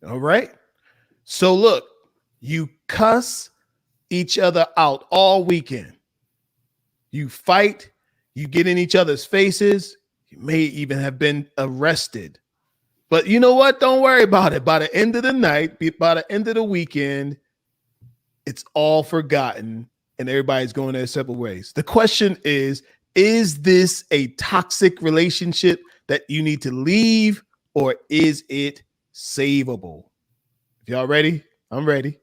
All right. So look, you cuss each other out all weekend. You fight, you get in each other's faces. You may even have been arrested. But you know what? Don't worry about it. By the end of the night, by the end of the weekend, it's all forgotten and everybody's going their separate ways. The question is this a toxic relationship that you need to leave or is it savable? If y'all ready, I'm ready.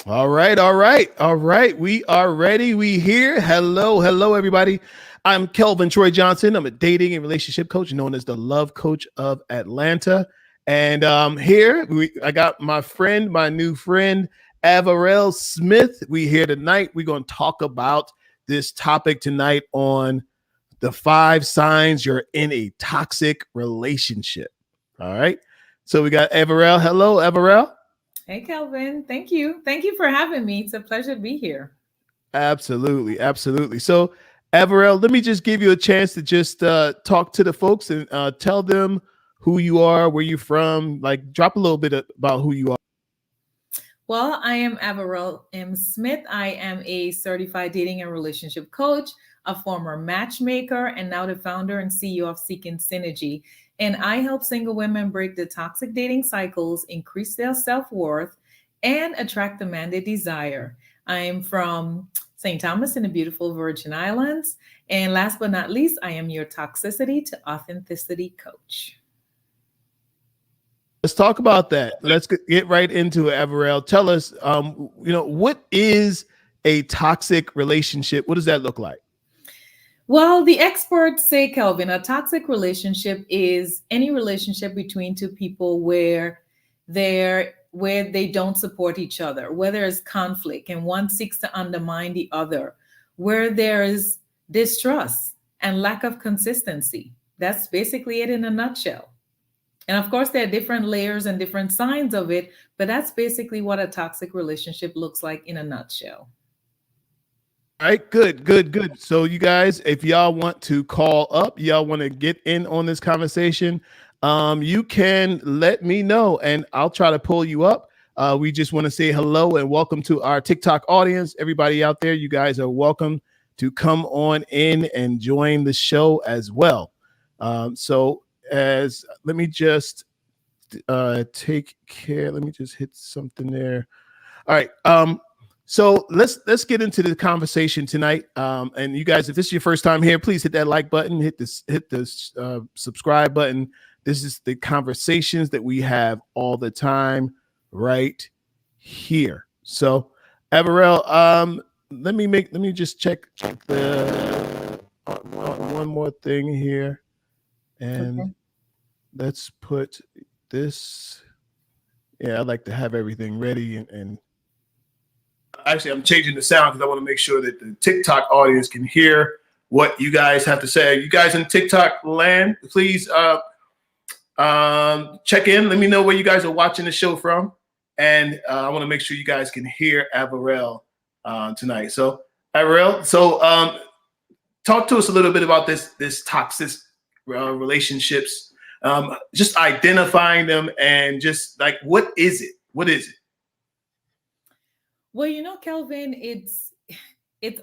All right. We are ready. We here. Hello, everybody. I'm Kelvin Troy Johnson. I'm a dating and relationship coach known as the Love Coach of Atlanta. And here I got my new friend, Avarel Smith. We here tonight. We're going to talk about this topic tonight on the 5 signs you're in a toxic relationship. All right. So we got Avarel. Hello, Avarel. Hey, Kelvin. Thank you. Thank you for having me. It's a pleasure to be here. Absolutely. So, Avarel, let me just give you a chance to just talk to the folks and tell them who you are, where you're from, like drop a little bit about who you are. Well, I am Avarel M. Smith. I am a certified dating and relationship coach, a former matchmaker, and now the founder and CEO of Seeking Synergy. And I help single women break the toxic dating cycles, increase their self-worth, and attract the man they desire. I'm from St. Thomas in the beautiful Virgin Islands. And last but not least, I am your toxicity to authenticity coach. Let's talk about that. Let's get right into it, Avarel. Tell us, what is a toxic relationship? What does that look like? Well, the experts say, Kelvin, a toxic relationship is any relationship between two people where they don't support each other, where there's conflict and one seeks to undermine the other, where there's distrust and lack of consistency. That's basically it in a nutshell. And of course, there are different layers and different signs of it, but that's basically what a toxic relationship looks like in a nutshell. All right, good. So you guys, if y'all want to call up, y'all want to get in on this conversation, you can let me know and I'll try to pull you up. We just want to say hello and welcome to our TikTok audience. Everybody out there, you guys are welcome to come on in and join the show as well. Let me just take care. Let me just hit something there. All right. So let's get into the conversation tonight. And you guys, if this is your first time here, please hit that like button, hit the subscribe button. This is the conversations that we have all the time right here. So, Avarel, let me just check the one more thing here, and okay. Let's put this. Yeah, I like to have everything ready and actually, I'm changing the sound because I want to make sure that the TikTok audience can hear what you guys have to say. You guys in TikTok land, please check in. Let me know where you guys are watching the show from. And I want to make sure you guys can hear Avarel tonight. So, Avarel, talk to us a little bit about this toxic relationships, just identifying them and just like, what is it? What is it? Well, Kelvin, it's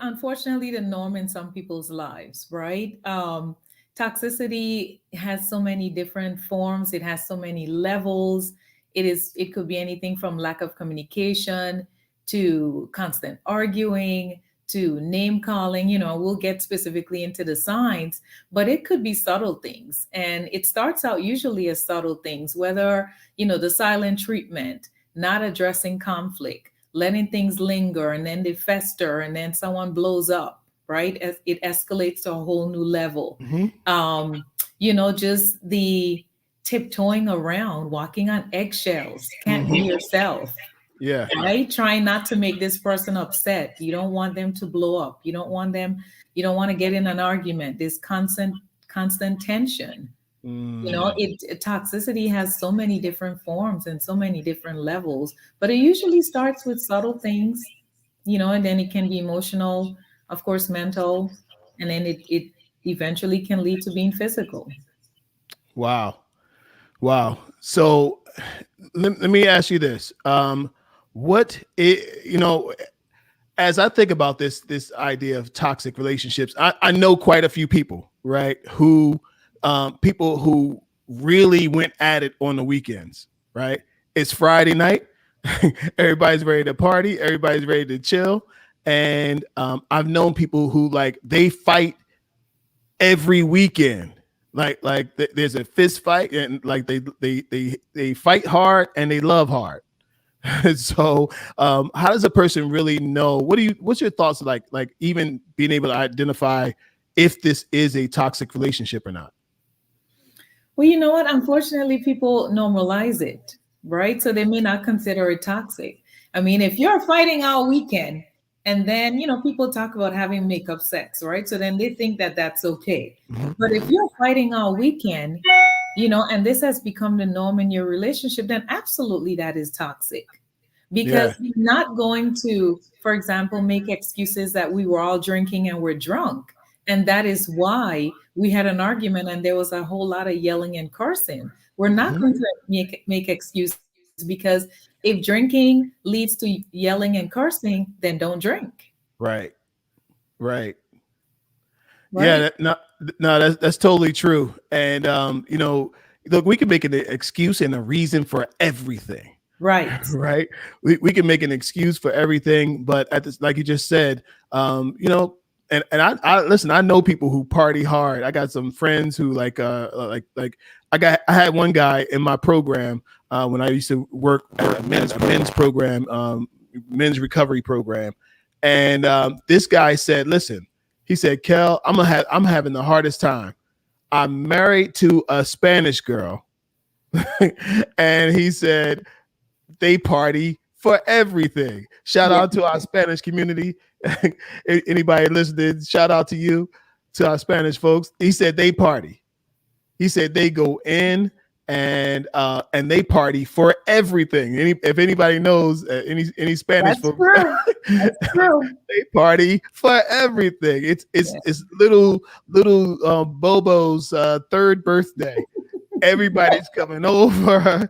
unfortunately the norm in some people's lives, right? Toxicity has so many different forms. It has so many levels. It could be anything from lack of communication to constant arguing to name calling. We'll get specifically into the signs, but it could be subtle things. And it starts out usually as subtle things, whether, the silent treatment, not addressing conflict, letting things linger and then they fester and then someone blows up, right? As it escalates to a whole new level. Mm-hmm. Just the tiptoeing around, walking on eggshells, can't be yourself. Yeah. Right? Trying not to make this person upset. You don't want them to blow up. You don't want to get in an argument. There's constant tension. Toxicity has so many different forms and so many different levels, but it usually starts with subtle things, and then it can be emotional, of course, mental, and then it eventually can lead to being physical. Wow. Wow. So let me ask you this. What you know, as I think about this idea of toxic relationships, I know quite a few people, right? Who people who really went at it on the weekends, right? It's Friday night. Everybody's ready to party. Everybody's ready to chill. And I've known people who like they fight every weekend. There's a fist fight and like they fight hard and they love hard. So how does a person really know what's your thoughts like even being able to identify if this is a toxic relationship or not? Well, you know what? Unfortunately, people normalize it, right? So they may not consider it toxic. I mean, if you're fighting all weekend and then, people talk about having makeup sex, right? So then they think that that's okay. Mhm. But if you're fighting all weekend, and this has become the norm in your relationship, then absolutely that is toxic. Because Yeah. you're not going to, for example, make excuses that we were all drinking and we're drunk. And that is why we had an argument and there was a whole lot of yelling and cursing. We're not Mhm. going to make excuses because if drinking leads to yelling and cursing, then don't drink, Right. Right. Yeah, right? no, that's totally true. And look, we can make an excuse and a reason for everything. Right. Right? We can make an excuse for everything, but at this, like you just said, and I listen. I know people who party hard. I got some friends who like I had one guy in my program when I used to work at a men's program, men's recovery program, and this guy said, "Listen," he said, "Kel, I'm having the hardest time. I'm married to a Spanish girl," and he said they party for everything. Shout Yeah. out to our Spanish community. Anybody listening, shout out to you, to our Spanish folks. He said they party. He said they go in and they party for everything. If anybody knows any Spanish That's folks, true. That's true. they party for everything. It's it's Yeah. it's little Bobo's third birthday. Everybody's coming over.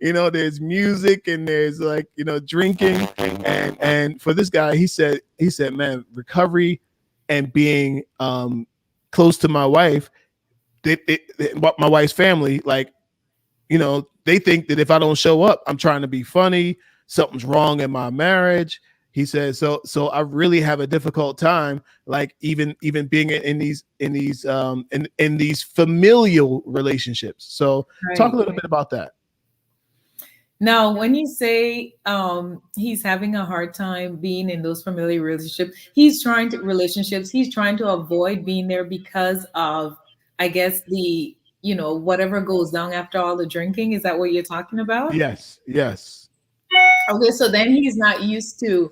There's music and there's drinking. And for this guy, he said, man, recovery and being close to my wife, my wife's family, they think that if I don't show up, I'm trying to be funny. Something's wrong in my marriage. He says, so I really have a difficult time, like even being in these familial relationships. So talk a Right. little bit about that. Now, when you say he's having a hard time being in those familiar relationships, he's trying to avoid being there because of, I guess, the, whatever goes down after all the drinking. Is that what you're talking about? Yes, yes. Okay, so then he's not used to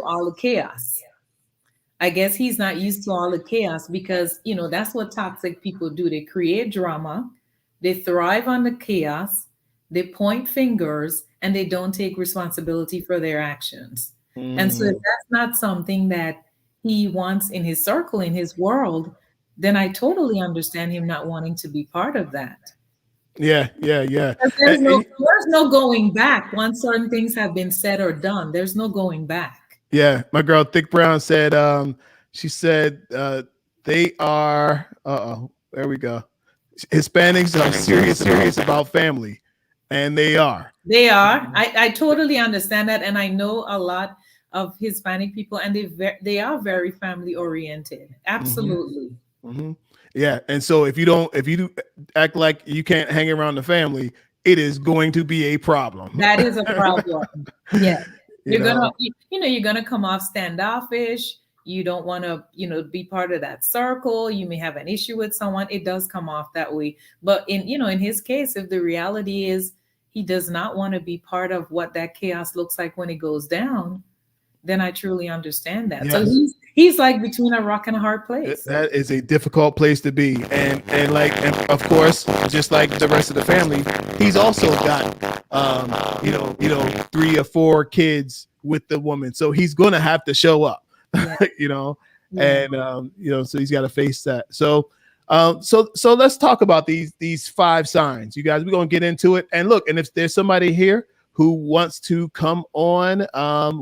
all the chaos. I guess he's not used to all the chaos because, that's what toxic people do. They create drama, they thrive on the chaos, they point fingers, and they don't take responsibility for their actions. And so, if Mm. that's not something that he wants in his circle, in his world, then I totally understand him not wanting to be part of that. Yeah, yeah, yeah. Because there's no going back once certain things have been said or done. There's no going back. Yeah, my girl Thick Brown said, she said they are. There we go. Hispanics are serious about family, and they are. They are. I totally understand that, and I know a lot of Hispanic people, and they are very family oriented. Hmm. Absolutely. Hmm. Yeah, and so if you do act like you can't hang around the family, it is going to be a problem. That is a problem. Yeah. you You're gonna, know. you're gonna come off standoffish. You don't want to, be part of that circle. You may have an issue with someone. It does come off that way. But in his case, if the reality is he does not want to be part of what that chaos looks like when it goes down, then I truly understand that. So Yes. he's like between a rock and a hard place. That is a difficult place to be, and of course, just like the rest of the family, he's also got three or four kids with the woman, so he's going to have to show up, Yeah. you know, Yeah. and so he's got to face that. So So let's talk about these 5 signs, you guys. We're gonna get into it. And look, and if there's somebody here who wants to come on,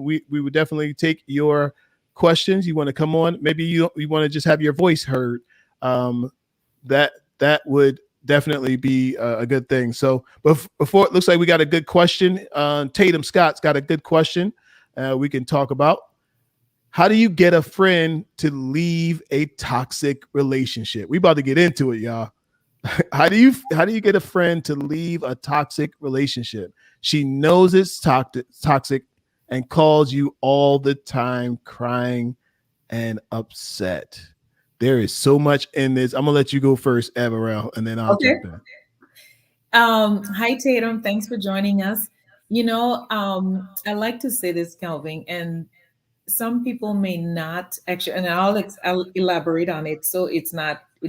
we would definitely take your questions. You want to come on? Maybe you want to just have your voice heard. Um, that would definitely be a good thing. So, before it looks like we got a good question. Tatum Scott's got a good question. We can talk about. How do you get a friend to leave a toxic relationship? We about to get into it, y'all. How do you get a friend to leave a toxic relationship? She knows it's toxic and calls you all the time crying and upset. There is so much in this. I'm gonna let you go first, Avarel, and then I'll Okay. jump in. Hi Tatum, thanks for joining us. I like to say this, Kelvin, and some people may not actually, and I'll elaborate on it so it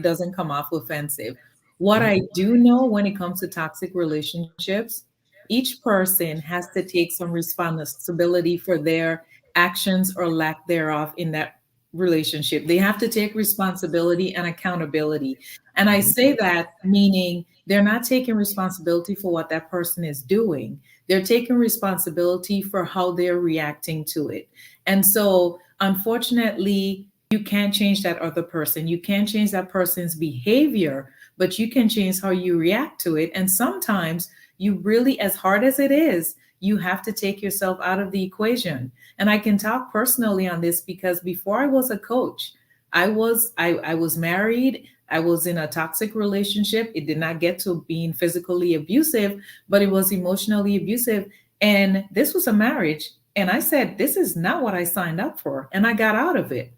doesn't come off offensive. What Mhm. I do know when it comes to toxic relationships, each person has to take some responsibility for their actions or lack thereof in that relationship. They have to take responsibility and accountability. And I Mhm. say that meaning they're not taking responsibility for what that person is doing. They're taking responsibility for how they're reacting to it. And so, unfortunately, you can't change that other person. You can't change that person's behavior, but you can change how you react to it. And sometimes you really, as hard as it is, you have to take yourself out of the equation. And I can talk personally on this because before I was a coach, I was married. I was in a toxic relationship. It did not get to being physically abusive, but it was emotionally abusive. And this was a marriage. And I said, this is not what I signed up for. And I got out of it.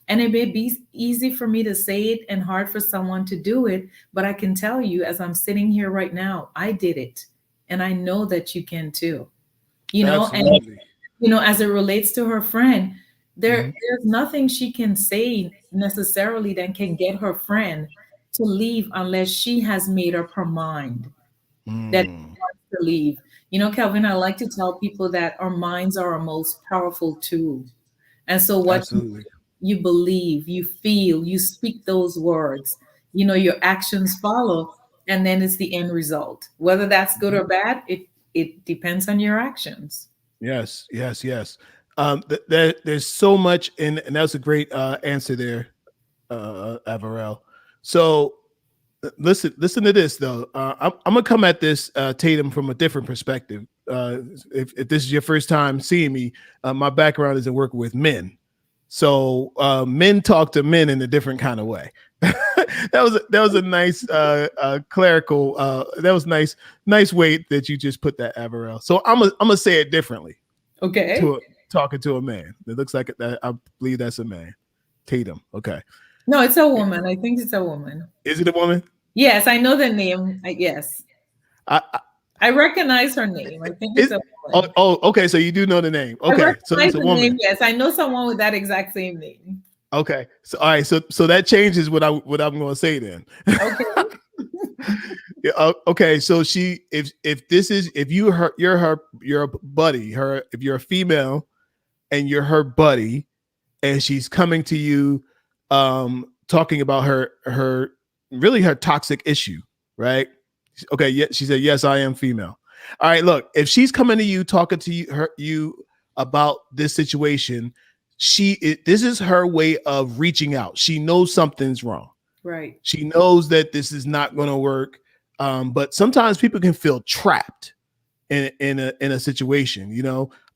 And it may be easy for me to say it and hard for someone to do it. But I can tell you, as I'm sitting here right now, I did it. And I know that you can too. And Absolutely. as it relates to her friend, Mhm. there's nothing she can say necessarily that can get her friend to leave unless she has made up her mind that Mm. wants to leave. Kelvin, I like to tell people that our minds are our most powerful tool. And so what Absolutely. you believe, you feel, you speak those words, your actions follow, and then it's the end result. Whether that's good Mhm. or bad, it depends on your actions. Yes, yes, yes. There's so much, and that's a great answer there, Avarel. So listen to this though. I'm gonna come at this Tatum from a different perspective. If this is your first time seeing me, my background is in working with men. So men talk to men in a different kind of way. That was a nice clerical. That was nice way that you just put that, Avarel. So I'm gonna say it differently Okay. to talking to a man. It looks like that. I believe that's a man. Tatum. Okay. No, it's a woman. I think it's a woman. Is it a woman? Yes, I know the name. Yes. I I recognize her name. I think it's It, a oh, woman. oh, okay. So you do know the name. I Okay, so recognize it's a the name. woman. Yes, I know someone with that exact same name. Okay, so all right, so that changes what I'm going to say then. Okay. Yeah, okay, so if this is if you're a buddy, her if you're a female and you're her buddy and she's coming to you talking about her really her toxic issue, right? Okay, yeah, she said yes, I am female. All right, look, if she's coming to you talking to you about this situation, this is her way of reaching out. She knows something's wrong. Right. She knows that this is not going to work. But sometimes people can feel trapped in a situation.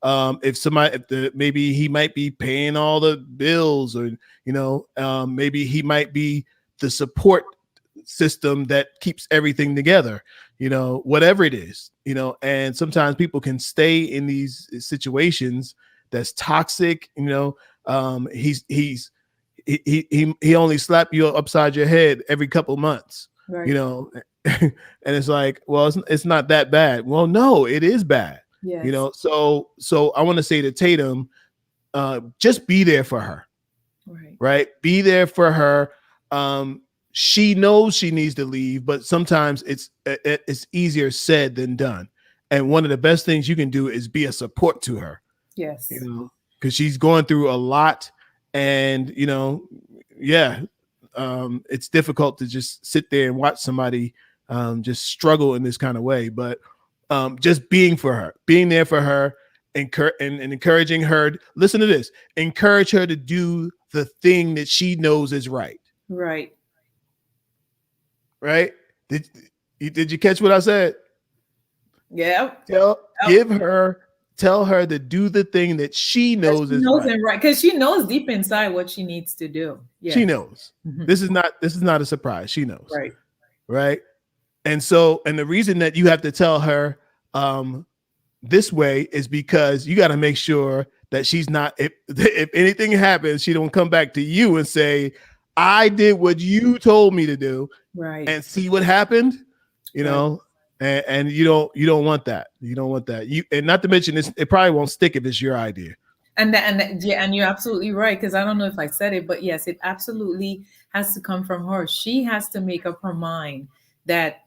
If somebody, maybe he might be paying all the bills, or maybe he might be the support system that keeps everything together. Whatever it is. And sometimes people can stay in these situations that's toxic. He only slap you upside your head every couple months. you Right. know and it's like, well, it's not that bad. Well, no, it is bad. Yes. So I want to say to Tatum, just be there for her. Right. Right, be there for her. She knows she needs to leave, but sometimes it's easier said than done. And one of the best things you can do is be a support to her, Yes. because she's going through a lot. And yeah, it's difficult to just sit there and watch somebody just struggle in this kind of way. But just being for her, being there for her, and encouraging her. Listen to this: encourage her to do the thing that she knows is right. Right. Right? Did you catch what I said? Yeah. Give her, tell her to do the thing that she knows She is knows right. it right because she knows deep inside what she needs to do. She Yeah. knows. Mhm. This is not a surprise. She knows. Right. Right? And the reason that you have to tell her this way is because you got to make sure that she's not, if anything happens, she don't come back to you and say, I did what you told me to do, Right. and see what happened, you Right. know. And you don't want that. You don't want that. And not to mention this, it probably won't stick if it's your idea. Yeah, and you're absolutely right because I don't know if I said it, but yes, it absolutely has to come from her. She has to make up her mind that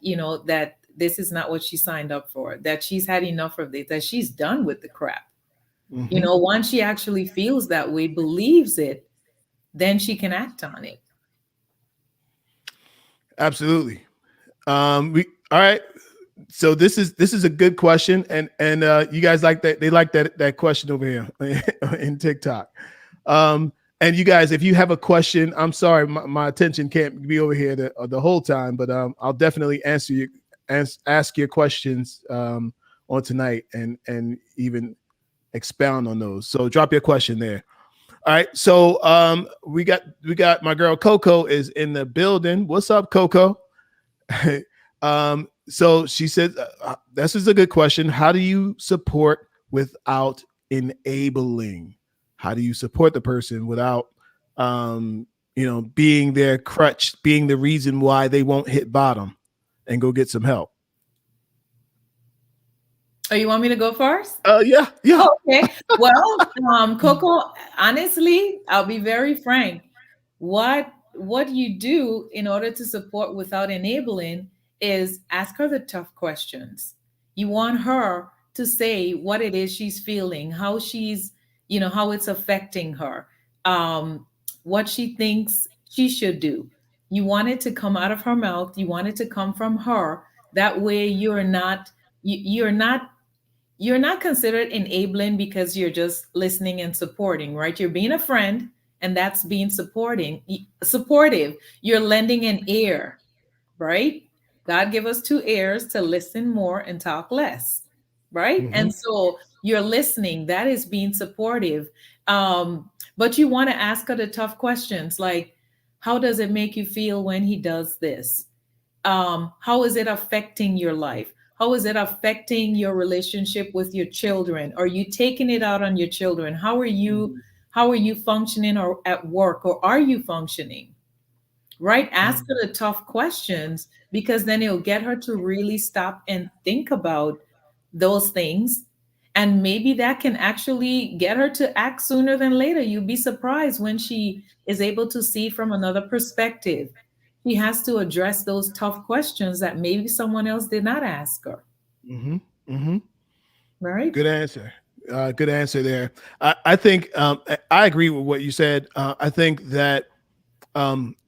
that this is not what she signed up for, that she's had enough of this, that she's done with the crap. Mm-hmm. Once she actually feels that way, believes it, then she can act on it. Absolutely. We all right. So this is a good question, and you guys like that? They like that question over here in TikTok. And you guys, if you have a question, I'm sorry, my attention can't be over here the whole time, but I'll definitely answer you, ask your questions on tonight, and even expound on those. So drop your question there. All right. So we got my girl Coco is in the building. What's up, Coco? So she said, this is a good question. How do you support without enabling? How do you support the person without, being their crutch, being the reason why they won't hit bottom and go get some help? Oh, you want me to go first? Yeah. Okay. Well, Coco, honestly, I'll be very frank. What you do in order to support without enabling is ask her the tough questions. You want her to say what it is she's feeling, how she's, how it's affecting her, what she thinks she should do. You want it to come out of her mouth. You want it to come from her. That way you're not considered enabling because you're just listening and supporting, right? You're being a friend, and that's being supportive. You're lending an ear, right? God give us two ears to listen more and talk less, right? Mm-hmm. And so you're listening. That is being supportive. But you want to ask her the tough questions like, how does it make you feel when he does this? How is it affecting your life? How is it affecting your relationship with your children? Are you taking it out on your children? How are you functioning or at work, or are you functioning? Right? Ask her the tough questions because then it'll get her to really stop and think about those things. And maybe that can actually get her to act sooner than later. You'll be surprised when she is able to see from another perspective. She has to address those tough questions that maybe someone else did not ask her. Mm-hmm. Mm-hmm. Right? Good answer. Good answer there. I think I agree with what you said. I think that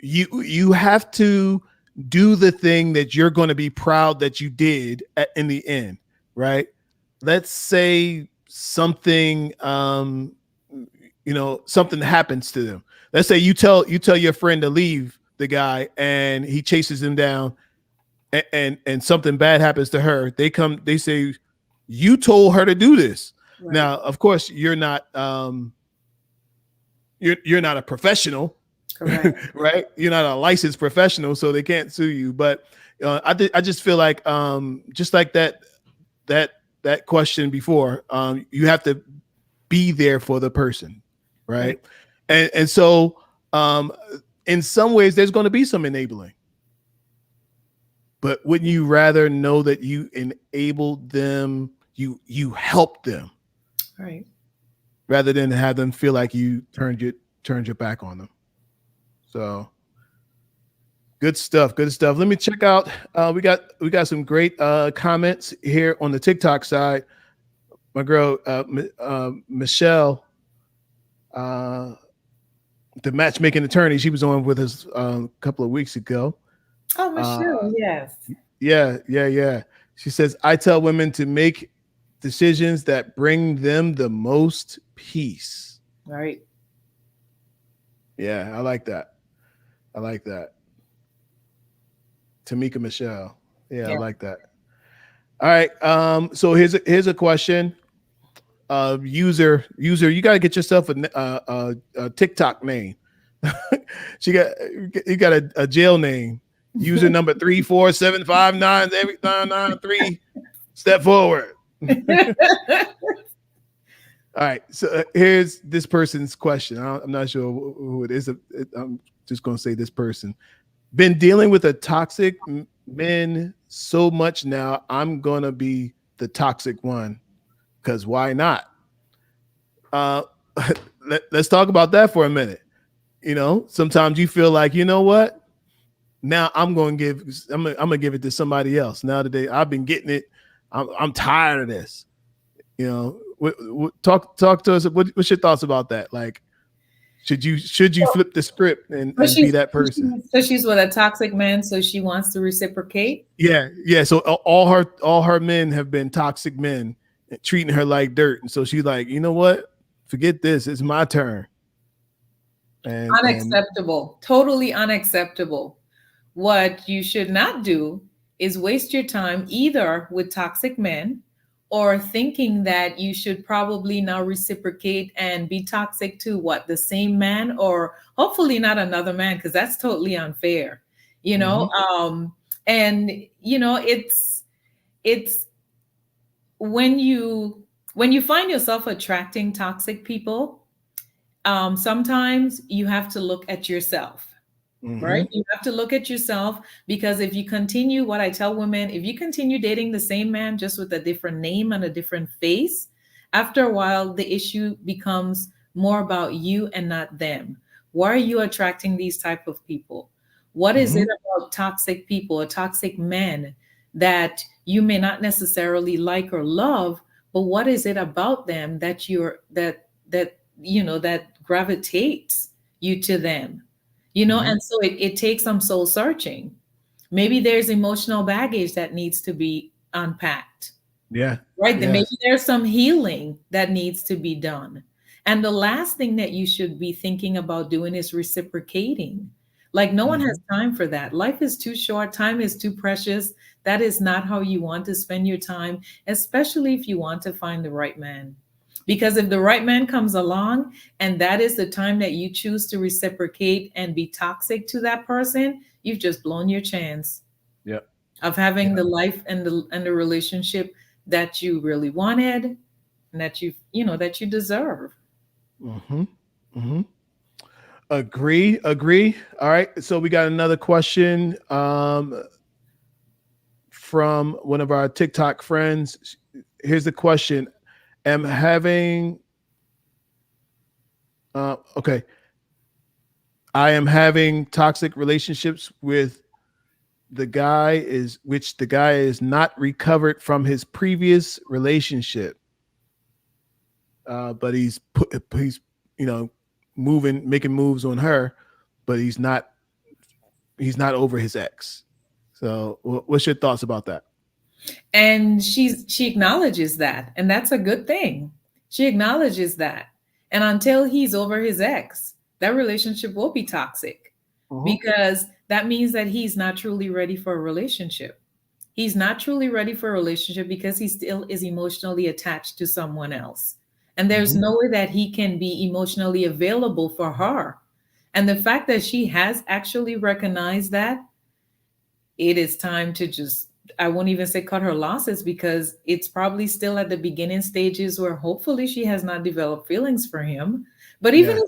you have to do the thing that you're going to be proud that you did in the end, right? Let's say something something happens to them. Let's say you tell your friend to leave the guy and he chases him down, and something bad happens to her. They say you told her to do this. Right. Now, of course, you're not you're not a professional, Correct. right? You're not a licensed professional, so they can't sue you. But I just feel like just like that question before, you have to be there for the person, right? And so in some ways, there's going to be some enabling. But wouldn't you rather know that you enabled them, you helped them, Right. rather than have them feel like you turned your back on them? So good stuff. Good stuff. Let me check out. We got some great comments here on the TikTok side. My girl Michelle. the matchmaking attorney. She was on with us a couple of weeks ago. Oh, Uh, Michelle, yes. yeah, yeah, yeah. She says, I tell women to make decisions that bring them the most peace. Right. Yeah, I like that. I like that. Tamika Michelle. Yeah, I Yeah. like that. All right. So here's a question. User, you gotta get yourself a TikTok name. She got you got a jail name. User number 34759 every 993. Step forward. All right. So here's this person's question. I'm not sure who it is. I'm just gonna say this person. Been dealing with a toxic men so much now. I'm gonna be the toxic one because why not? Uh, let's talk about that for a minute. Sometimes you feel like, you know what? Now I'm gonna give it to somebody else. Now that I've been getting it, I'm tired of this. Talk to us. What's your thoughts about that? Like, should you flip the script So and be she's that person? so she's with a toxic man, so she wants to reciprocate. Yeah, yeah. So all her men have been toxic men, treating her like dirt, and so she's like, you know what? Forget this. It's my turn. And Unacceptable. Totally unacceptable. What you should not do is waste your time either with toxic men or thinking that you should probably now reciprocate and be toxic to what, the same man, or hopefully not another man, because that's totally unfair, you know? mhm, And it's when you find yourself attracting toxic people, sometimes you have to look at yourself, right? mhm, You have to look at yourself, because if you continue, what I tell women, if you continue dating the same man just with a different name and a different face, after a while, the issue becomes more about you and not them. Why are you attracting these type of people? What is it mhm. about toxic people or toxic men that you may not necessarily like or love, but what is it about them that that gravitates you to them? Mhm. And so it takes some soul searching. Maybe there's emotional baggage that needs to be unpacked, Yeah. right? Then maybe Yes. there's some healing that needs to be done. And the last thing that you should be thinking about doing is reciprocating. Like, no one has Mhm. time for that. Life is too short, time is too precious. That is not how you want to spend your time, especially if you want to find the right man. Because if the right man comes along and that is the time that you choose to reciprocate and be toxic to that person, you've just blown your chance Yep. of having Yep. the life and the relationship that you really wanted and that you deserve. Mhm. Mhm. Agree. Agree. All right. So we got another question from one of our TikTok friends. Here's the question: Am having okay. I am having toxic relationships with the guy is not recovered from his previous relationship, but he's you know making moves on her, but he's not over his ex. So what's your thoughts about that? And she acknowledges that, and that's a good thing. She acknowledges that. And until he's over his ex, that relationship will be toxic, Uh-huh. because that means that he's not truly ready for a relationship. He's not truly ready for a relationship because he still is emotionally attached to someone else. And there's Hmm. no way that he can be emotionally available for her. And the fact that she has actually recognized that, it is time to just, I won't even say cut her losses, because it's probably still at the beginning stages where hopefully she has not developed feelings for him. But even Yeah,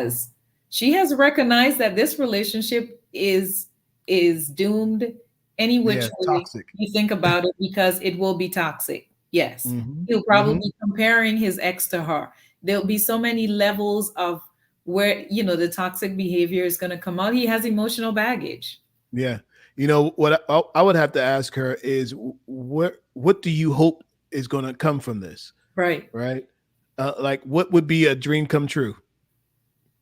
if she has recognized that this relationship is doomed any yeah, which way toxic. you think about it, because it will be toxic. Yes. Hmm. He'll probably Hmm. be comparing his ex to her. There'll be so many levels of where the toxic behavior is going to come out. He has emotional baggage. Yeah, what I would have to ask her is what do you hope is going to come from this, Right. right? Like, what would be a dream come true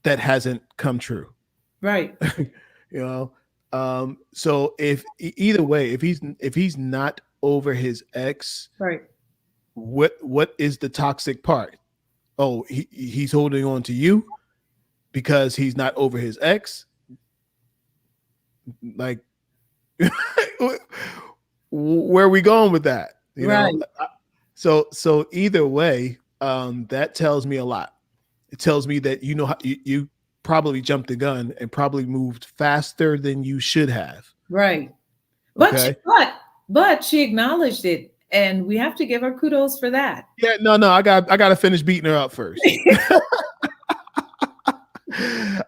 that hasn't come true. Right. You know, so if either way, if he's not over his ex, Right. what is the toxic part? Oh, he's holding on to you because he's not over his ex. Like, where are we going with that? You know, Right. so either way, that tells me a lot. It tells me that you know you probably jumped the gun and probably moved faster than you should have. Right. But Okay. but she acknowledged it, and we have to give her kudos for that. Yeah. No. I got to finish beating her up first.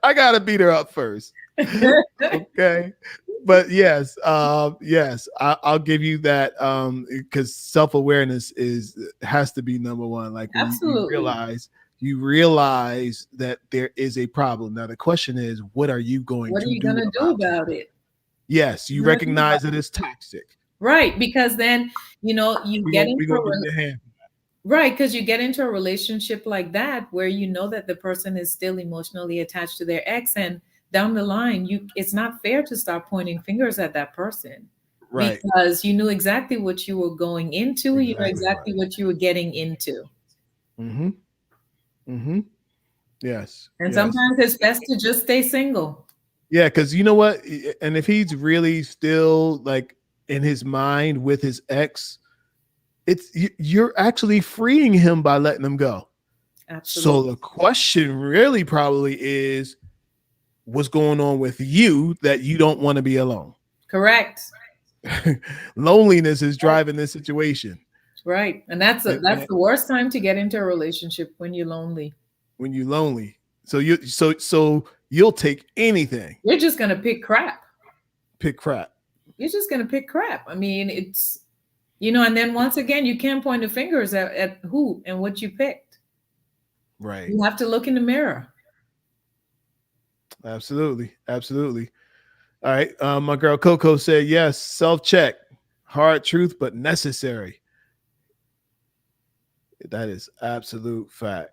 I got to beat her up first. Okay. But yes, yes, I'll give you that because self-awareness has to be number one. Like when Absolutely. you realize that there is a problem. Now the question is, what are you going What are to you do gonna do about it? about it? Yes, What you are you gonna do about recognize it as toxic. Right, because then you We're get gonna into we a gonna give you a hand. right, because you get into a relationship like that where you know that the person is still emotionally attached to their ex, and down the line, it's not fair to start pointing fingers at that person Right. because you knew exactly what you were going into, you know Exactly right. exactly what you were getting into. Mm-hmm. Mm-hmm. Yes. And Yes. sometimes it's best to just stay single. Yeah, because you know what? And if he's really still like in his mind with his ex, you're actually freeing him by letting him go. So Absolutely. the question really probably is what's going on with you that you don't want to be alone. Correct. Loneliness is driving this situation. Right. And that's And the worst time to get into a relationship, when you're lonely. when you're lonely, so you'll take anything, You're just gonna pick crap. pick crap. You're just gonna pick crap. I mean, it's and then once again, you can't point the fingers at who and what you picked. Right. You have to look in the mirror. Absolutely. Absolutely. All right. My girl Coco said yes. Self check, hard truth, but necessary. That is absolute fact.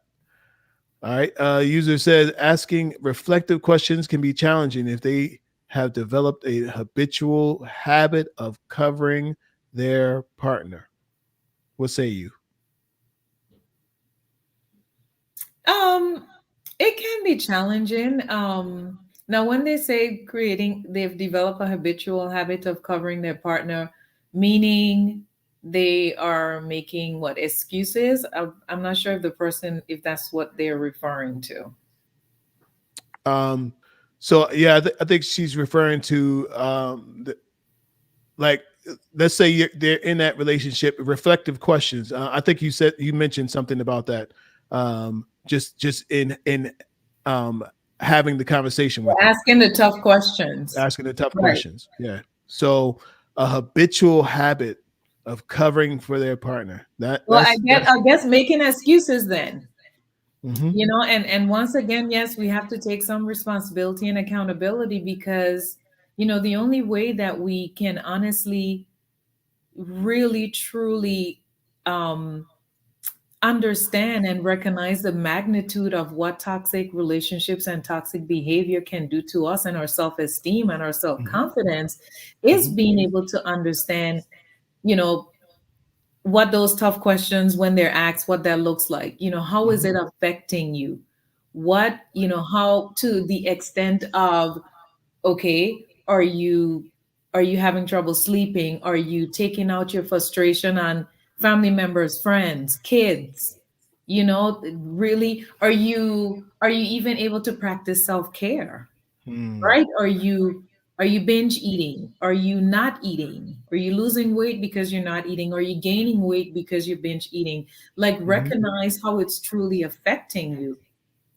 All right. User says asking reflective questions can be challenging if they have developed a habitual habit of covering their partner. What say you? Um, it can be challenging. Now when they say they've developed a habitual habit of covering their partner, meaning they are making what excuses? I'm not sure if that's what they're referring to. Um, so yeah, I think she's referring to like let's say they're in that relationship. Reflective questions. I think you mentioned something about that. Just in um, having the conversation with them, Asking the tough questions. asking the tough Right. questions. Yeah. So a habitual habit of covering for their partner. Well, That's. I guess making excuses then. Mm-hmm, And once again, yes, we have to take some responsibility and accountability because the only way that we can honestly, really, truly um, understand and recognize the magnitude of what toxic relationships and toxic behavior can do to us and our self-esteem and our mm-hmm, self-confidence is mm-hmm, being able to understand, you know, what those tough questions when they're asked, what that looks like. How is mm-hmm, it affecting you? What, how to the extent of, okay, are you having trouble sleeping? Are you taking out your frustration on family members, friends, kids? Really, are you even able to practice self-care? mm, Right? Are you binge eating? Are you not eating? Are you losing weight because you're not eating? Are you gaining weight because you're binge eating? Like, mm-hmm, recognize how it's truly affecting you.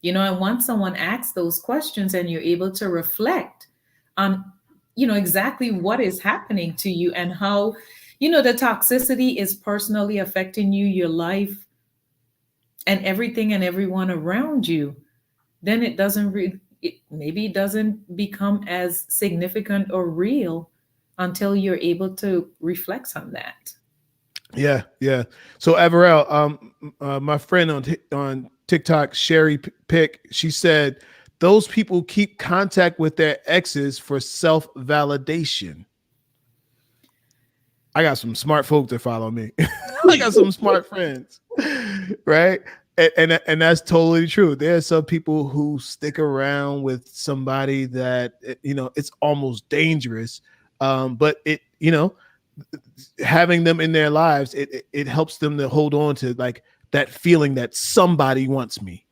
And once someone asks those questions and you're able to reflect on, exactly what is happening to you and how, the toxicity is personally affecting you, your life, and everything and everyone around you, then maybe it doesn't become as significant or real until you're able to reflect on that. yeah, yeah. So Avarel, my friend on TikTok, Sherry Pick, she said those people keep contact with their exes for self-validation. I got some smart folk that follow me. I got some smart friends, right? And that's totally true. There are some people who stick around with somebody that it's almost dangerous, but having them in their lives, it helps them to hold on to like that feeling that somebody wants me,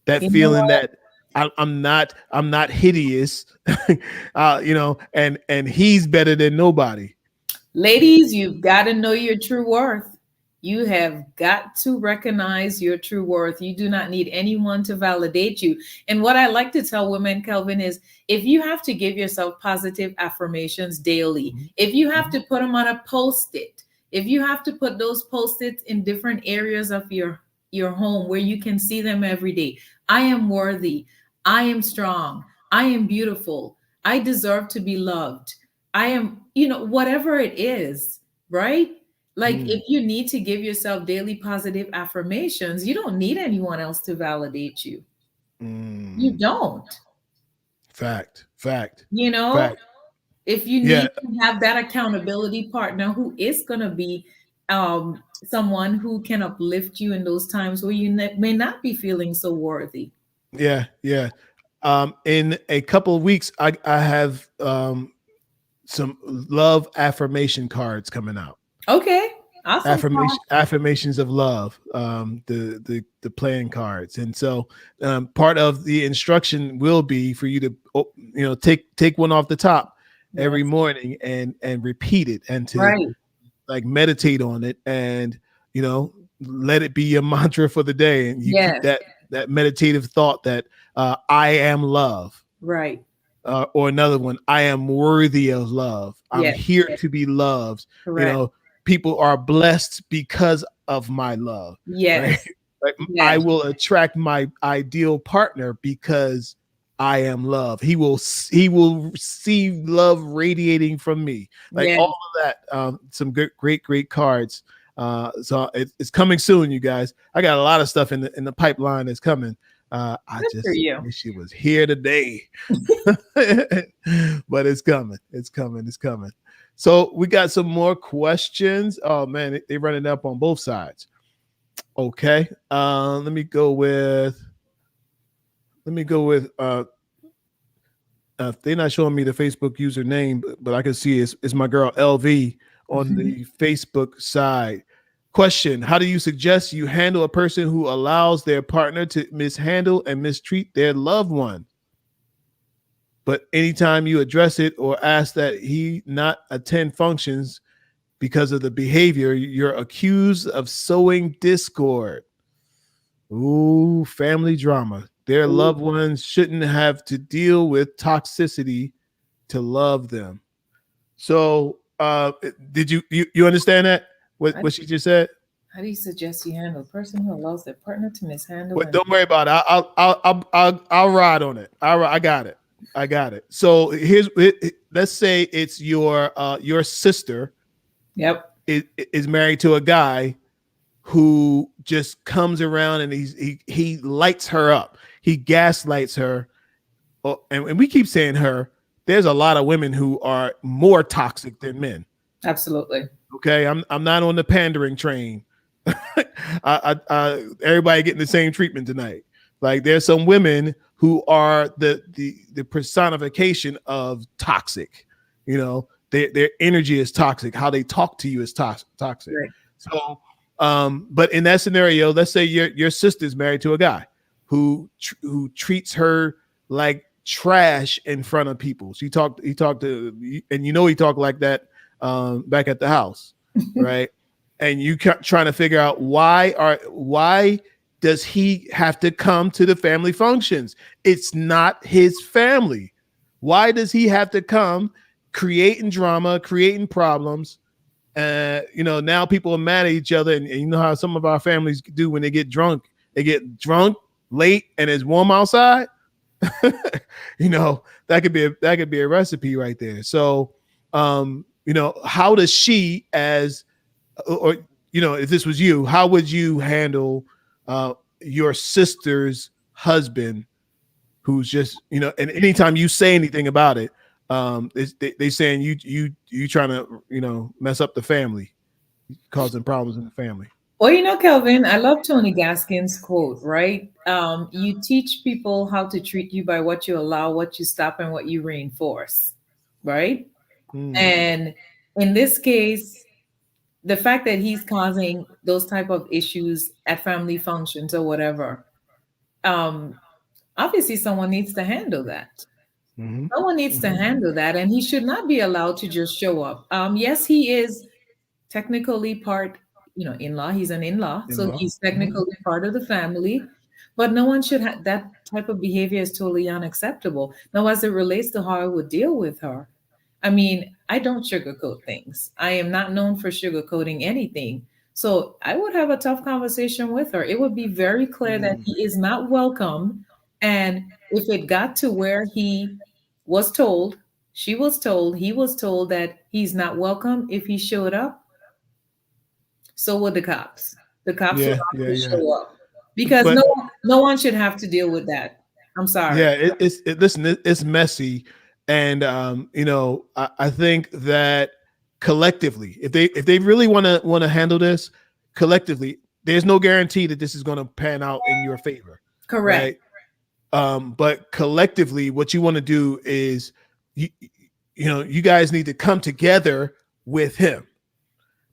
that You know feeling what? that I'm not hideous, and he's better than nobody. Ladies, you've got to know your true worth. You have got to recognize your true worth. You do not need anyone to validate you. And what I like to tell women, Kelvin, is if you have to give yourself positive affirmations daily, Mhm. if you have Mhm. to put them on a post-it, if you have to put those post-its in different areas of your home where you can see them every day. I am worthy. I am strong. I am beautiful. I deserve to be loved. I am, whatever it is, right? Like Mm, if you need to give yourself daily positive affirmations, you don't need anyone else to validate you. You mm. don't, Fact, fact, you know, fact. if you Yeah, need to have that accountability partner who is going to be someone who can uplift you in those times where you may not be feeling so worthy. yeah, yeah. In a couple of weeks, I have some love affirmation cards coming out. Okay. Awesome. Affirmations of love, the playing cards. And so part of the instruction will be for you to take one off the top every Yes. morning and repeat it, and to Right. like meditate on it, and let it be your mantra for the day, and you keep Yes. that meditative thought that I am love. Right. Or another one, I am worthy of love. I'm Yes. here to be loved. You Correct. know, people are blessed because of my love, right? Yes. Like, I Yes. will attract my ideal partner because I am love. He will receive love radiating from me. Like Yes. all of that. Some great cards. So it's coming soon, you guys. I got a lot of stuff in the pipeline that's coming. I Good for just you. wish it was here today. But it's coming. It's coming. It's coming. So we got some more questions. Oh man, they running up on both sides. Okay. Let me go with they're not showing me the Facebook username, but I can see it's my girl LV on the Facebook side. Question: how do you suggest you handle a person who allows their partner to mishandle and mistreat their loved one? But anytime you address it or ask that he not attend functions because of the behavior, you're accused of sowing discord. Ooh, family drama. Their loved ones shouldn't have to deal with toxicity to love them. So, did you understand that? What How what she just said? how do you suggest you handle a person who allows their partner to mishandle But and don't worry about it. I'll ride on it. I got it. I got it. So let's say it's your sister yep, is married to a guy who just comes around and he lights her up. He gaslights her. Oh, and we keep saying her. There's a lot of women who are more toxic than men. absolutely. Okay, I'm not on the pandering train. Everybody getting the same treatment tonight. Like there's some women who are the personification of toxic. Their energy is toxic. How they talk to you is toxic. Right. So, but in that scenario, let's say your sister's married to a guy who treats her like trash in front of people. He talked to, and he talked like that back at the house, right? And you trying to figure out why does he have to come to the family functions? It's not his family. Why does he have to come, creating drama, creating problems? Now people are mad at each other, and you know how some of our families do when they get drunk. They get drunk late, and it's warm outside. That could be a recipe right there. So, how does she, as or if this was you, how would you handle your sister's husband who's just, and anytime you say anything about it, they saying you trying to, mess up the family, causing problems in the family. Well, Kelvin, I love Tony Gaskin's quote, right? You teach people how to treat you by what you allow, what you stop, and what you reinforce, right? Mm. And in this case, the fact that he's causing those type of issues at family functions or whatever, um, obviously someone needs to handle that. Hmm. Someone needs to Hmm. handle that, and he should not be allowed to just show up. Yes, he is technically part, in-law. He's an in-law, In so law. he's Hmm. technically part of the family. But no one should have that type of behavior is totally unacceptable. Now, as it relates to how I would deal with her, I mean, I don't sugarcoat things. I am not known for sugarcoating anything. So I would have a tough conversation with her. It would be very clear that Mm. he is not welcome. And if it got to where he was told, she was told, he was told that he's not welcome if he showed up, so would the cops. The cops would Yeah, have yeah, to yeah. show up because But no one should have to deal with that. I'm sorry. yeah, listen, it's messy, and I think that collectively, if they really want to handle this collectively, there's no guarantee that this is going to pan out in your favor, Correct. right? But collectively, what you want to do is you guys need to come together with him.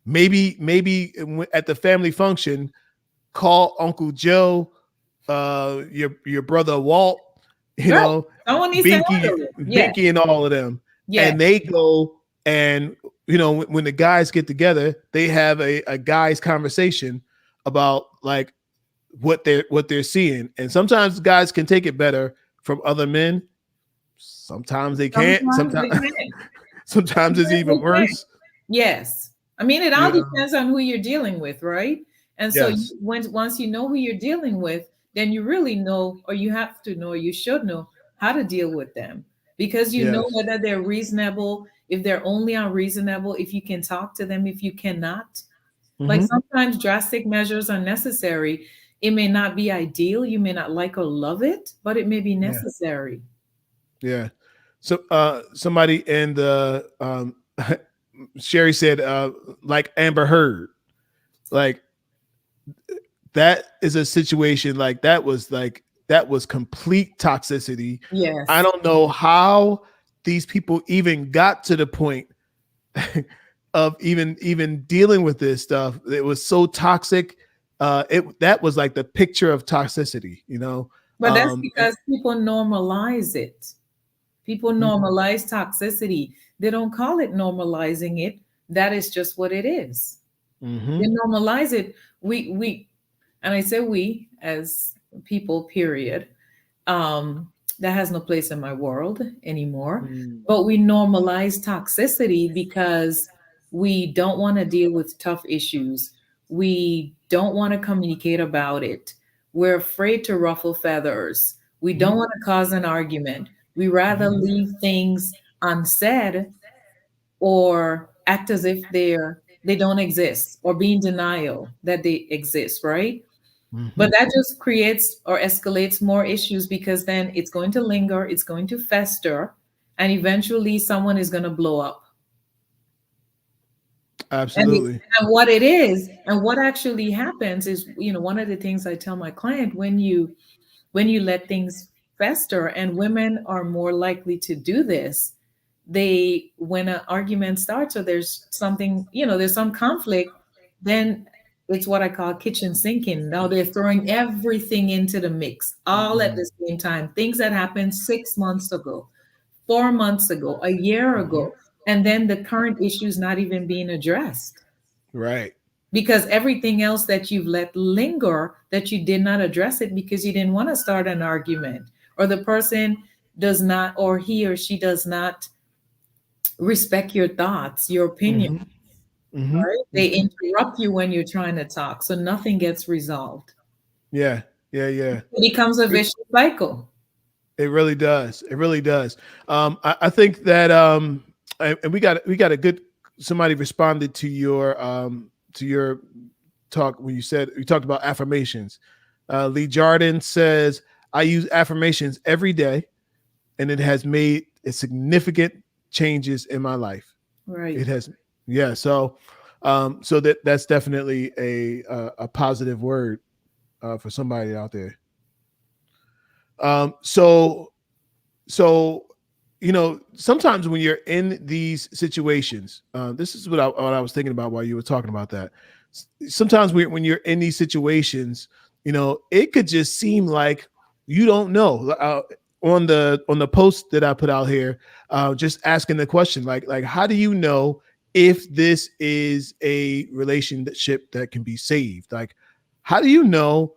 Maybe at the family function, call Uncle Joe, your brother Walt, you Right. know, Someone needs to Binky, handle it. Yeah. Binky, and all of them, Yeah. and they go and when the guys get together, they have a guys conversation about like what they're seeing, and sometimes guys can take it better from other men. Sometimes they can't. Sometimes they Sometimes can. sometimes it's Sometimes they even can. worse. Yes. I mean, it all You know. depends on who you're dealing with, right? And so Yes. once you know who you're dealing with, then you really know, or you have to know, or you should know how to deal with them because you know Yes. whether they're reasonable, if they're only unreasonable, if you can talk to them, if you cannot. Like Hmm. sometimes drastic measures are necessary. It may not be ideal, you may not like or love it, but it may be Yeah. necessary. Yeah. So somebody in the Sherry said like Amber Heard. Like that is a situation that was complete toxicity. I Yes. don't know how these people even got to the point of even dealing with this stuff. It was so toxic. That was like the picture of toxicity. But that's And, because people normalize it. People normalize toxicity. They don't call it normalizing it. That is just what it is. mm-hmm. They normalize it. We and I say we as people, period. Um, that has no place in my world anymore. Mm-hmm. But we normalize toxicity because we don't want to deal with tough issues. We don't want to communicate about it. We're afraid to ruffle feathers. We don't want to cause an argument. We rather Mm-hmm. leave things unsaid or act as if they don't exist or be in denial that they exist, right? Mm-hmm. But that just creates or escalates more issues because then it's going to linger, it's going to fester, and eventually someone is going to blow up. And, Absolutely. and what it is, and what actually happens is, one of the things I tell my client when you let things fester, and women are more likely to do this, they when an argument starts or there's something, there's some conflict, then it's what I call kitchen sinking. Now they're throwing everything into the mix all at Mm-hmm. the same time. Things that happened 6 months ago, 4 months ago, a year Mm-hmm. ago, and then the current issue is not even being addressed Right. because everything else that you've let linger, that you did not address it because you didn't want to start an argument, or the person does not, or he or she does not respect your thoughts, your opinion, Mm-hmm. Mm-hmm. right? They Mm-hmm. interrupt you when you're trying to talk, so nothing gets resolved. Yeah. Yeah. Yeah. It becomes a It, vicious cycle. it really does. It really does. I think that and we got a good somebody responded to your talk when you talked about affirmations. Lee Jordan says, I use affirmations every day, and it has made a significant changes in my life. Right. It has, yeah. So that's definitely a positive word for somebody out there. Um, so so sometimes when you're in these situations, this is what I was thinking about while you were talking about that. Sometimes when you're in these situations, it could just seem like you don't know. On the post that I put out here, just asking the question, like how do you know if this is a relationship that can be saved? Like, how do you know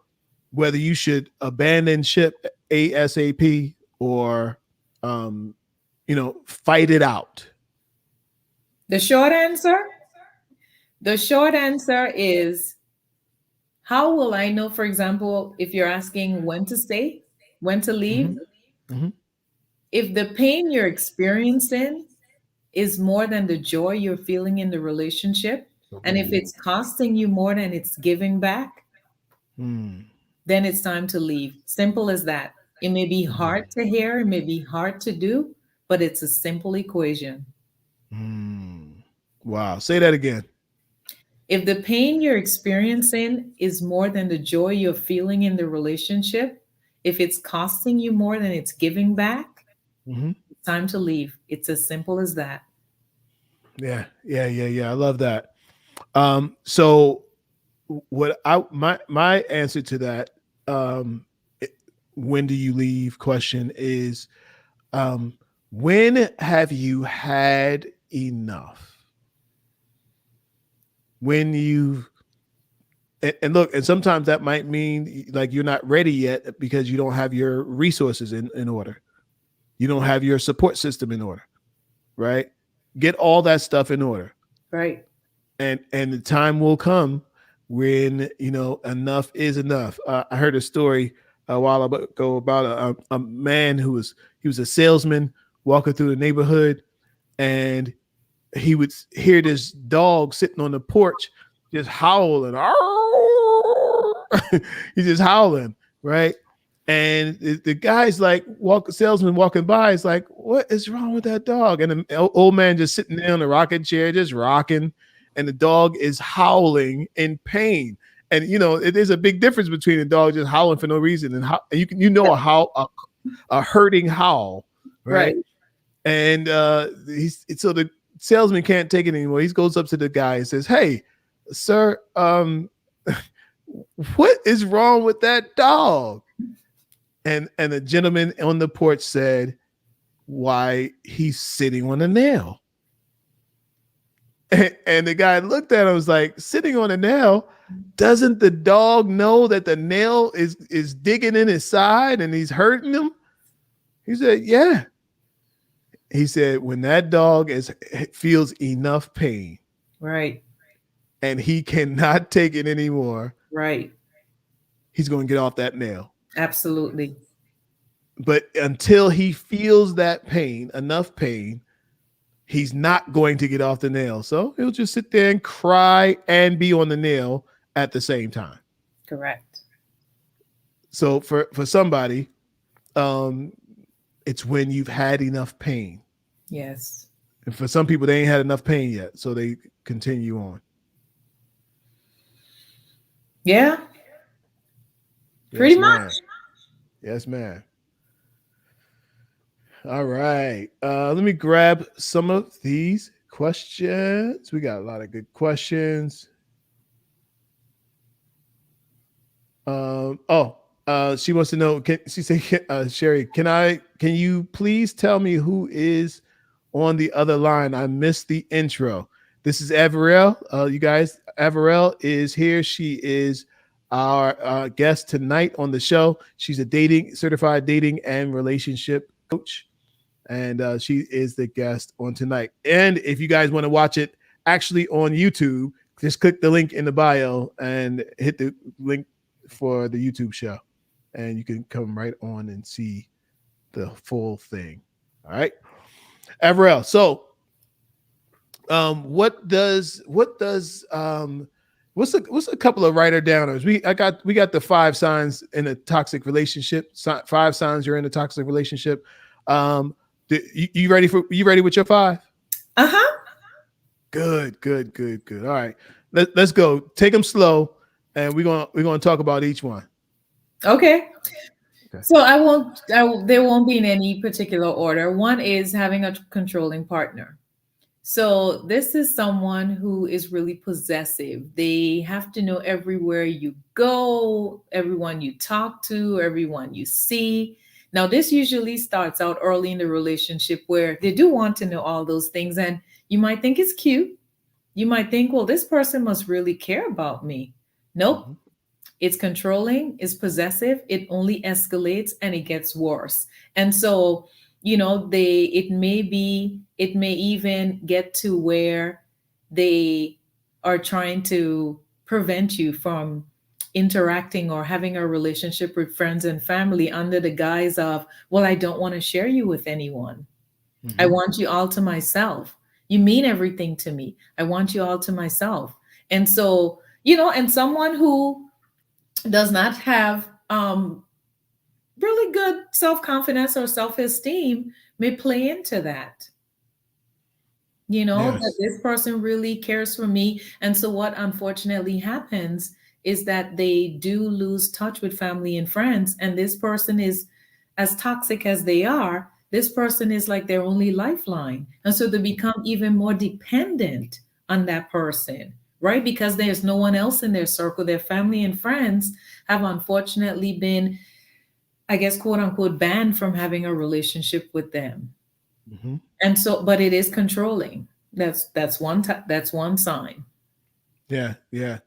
whether you should abandon ship ASAP or um, fight it out? The short answer, the short answer is, how will I know, for example, if you're asking when to stay, when to leave, Mm-hmm. Mm-hmm. if the pain you're experiencing is more than the joy you're feeling in the relationship, and if Ooh. it's costing you more than it's giving back, Mm. then it's time to leave. Simple as that. It may be hard to hear, it may be hard to do, but it's a simple equation. Mm. Wow. Say that again. If the pain you're experiencing is more than the joy you're feeling in the relationship, if it's costing you more than it's giving back, Mm-hmm. it's time to leave. It's as simple as that. Yeah. Yeah. Yeah. Yeah. I love that. So what my answer to that, um, it- when do you leave question is, um, when have you had enough? When you and look, and sometimes that might mean like you're not ready yet because you don't have your resources in order. You don't have your support system in order, right? Get all that stuff in order. Right. And the time will come when enough is enough. I heard a story a while ago about a man he was a salesman walking through the neighborhood, and he would hear this dog sitting on the porch just howling. He's just howling, right? And the guy's like, salesman walking by is like, what is wrong with that dog? And the old man just sitting there on the rocking chair, just rocking, and the dog is howling in pain. And it is a big difference between a dog just howling for no reason and how and a howl, a hurting howl, right? Right. And so the salesman can't take it anymore. He goes up to the guy and says, "Hey, sir, what is wrong with that dog?" And the gentleman on the porch said, "Why, he's sitting on a nail." And the guy looked at him and was like, "Sitting on a nail? Doesn't the dog know that the nail is digging in his side and he's hurting him?" He said, "Yeah." He said, "When that dog feels enough pain Right. and he cannot take it anymore, Right. he's going to get off that nail. Absolutely. But until he feels that pain, enough pain, he's not going to get off the nail. So he'll just sit there and cry and be on the nail at the same time." Correct. So for somebody, um, it's when you've had enough pain. Yes. And for some people, they ain't had enough pain yet, so they continue on. Yeah. Pretty Yes, much. ma'am. Yes, ma'am. All right. Let me grab some of these questions. We got a lot of good questions. She wants to know. Can she say, Sherry? Can you please tell me who is on the other line? I missed the intro. This is Avarel. You guys, Avarel is here. She is our guest tonight on the show. She's a certified dating and relationship coach, and she is the guest on tonight. And if you guys want to watch it actually on YouTube, just click the link in the bio and hit the link for the YouTube show, and you can come right on and see the full thing. All right, Avril. So, what does What's a couple of writer downers? We got the 5 signs in a toxic relationship. 5 signs you're in a toxic relationship. You ready for you ready with your 5? Uh-huh. Good, good, good, good. All right, let's go. Take them slow, and we're gonna talk about each one. Okay. Okay. So they won't be in any particular order. One is having a controlling partner. So this is someone who is really possessive. They have to know everywhere you go, everyone you talk to, everyone you see. Now, this usually starts out early in the relationship where they do want to know all those things. And you might think it's cute. You might think, well, this person must really care about me. Nope. Mhm. It's controlling, it's possessive, it only escalates and it gets worse. And so, it may even get to where they are trying to prevent you from interacting or having a relationship with friends and family under the guise of, well, I don't want to share you with anyone. I Mhm. want you all to myself. You mean everything to me. I want you all to myself. And so, and someone who does not have really good self confidence or self esteem may play into that. That Yes. this person really cares for me. And so, what unfortunately happens is that they do lose touch with family and friends. And this person is, as toxic as they are, this person is like their only lifeline. And so, they become even more dependent on that person, right? Because there's no one else in their circle. Their family and friends have unfortunately been, I guess, quote unquote, banned from having a relationship with them. Mhm. And so, but it is controlling. That's one sign. Yeah, yeah.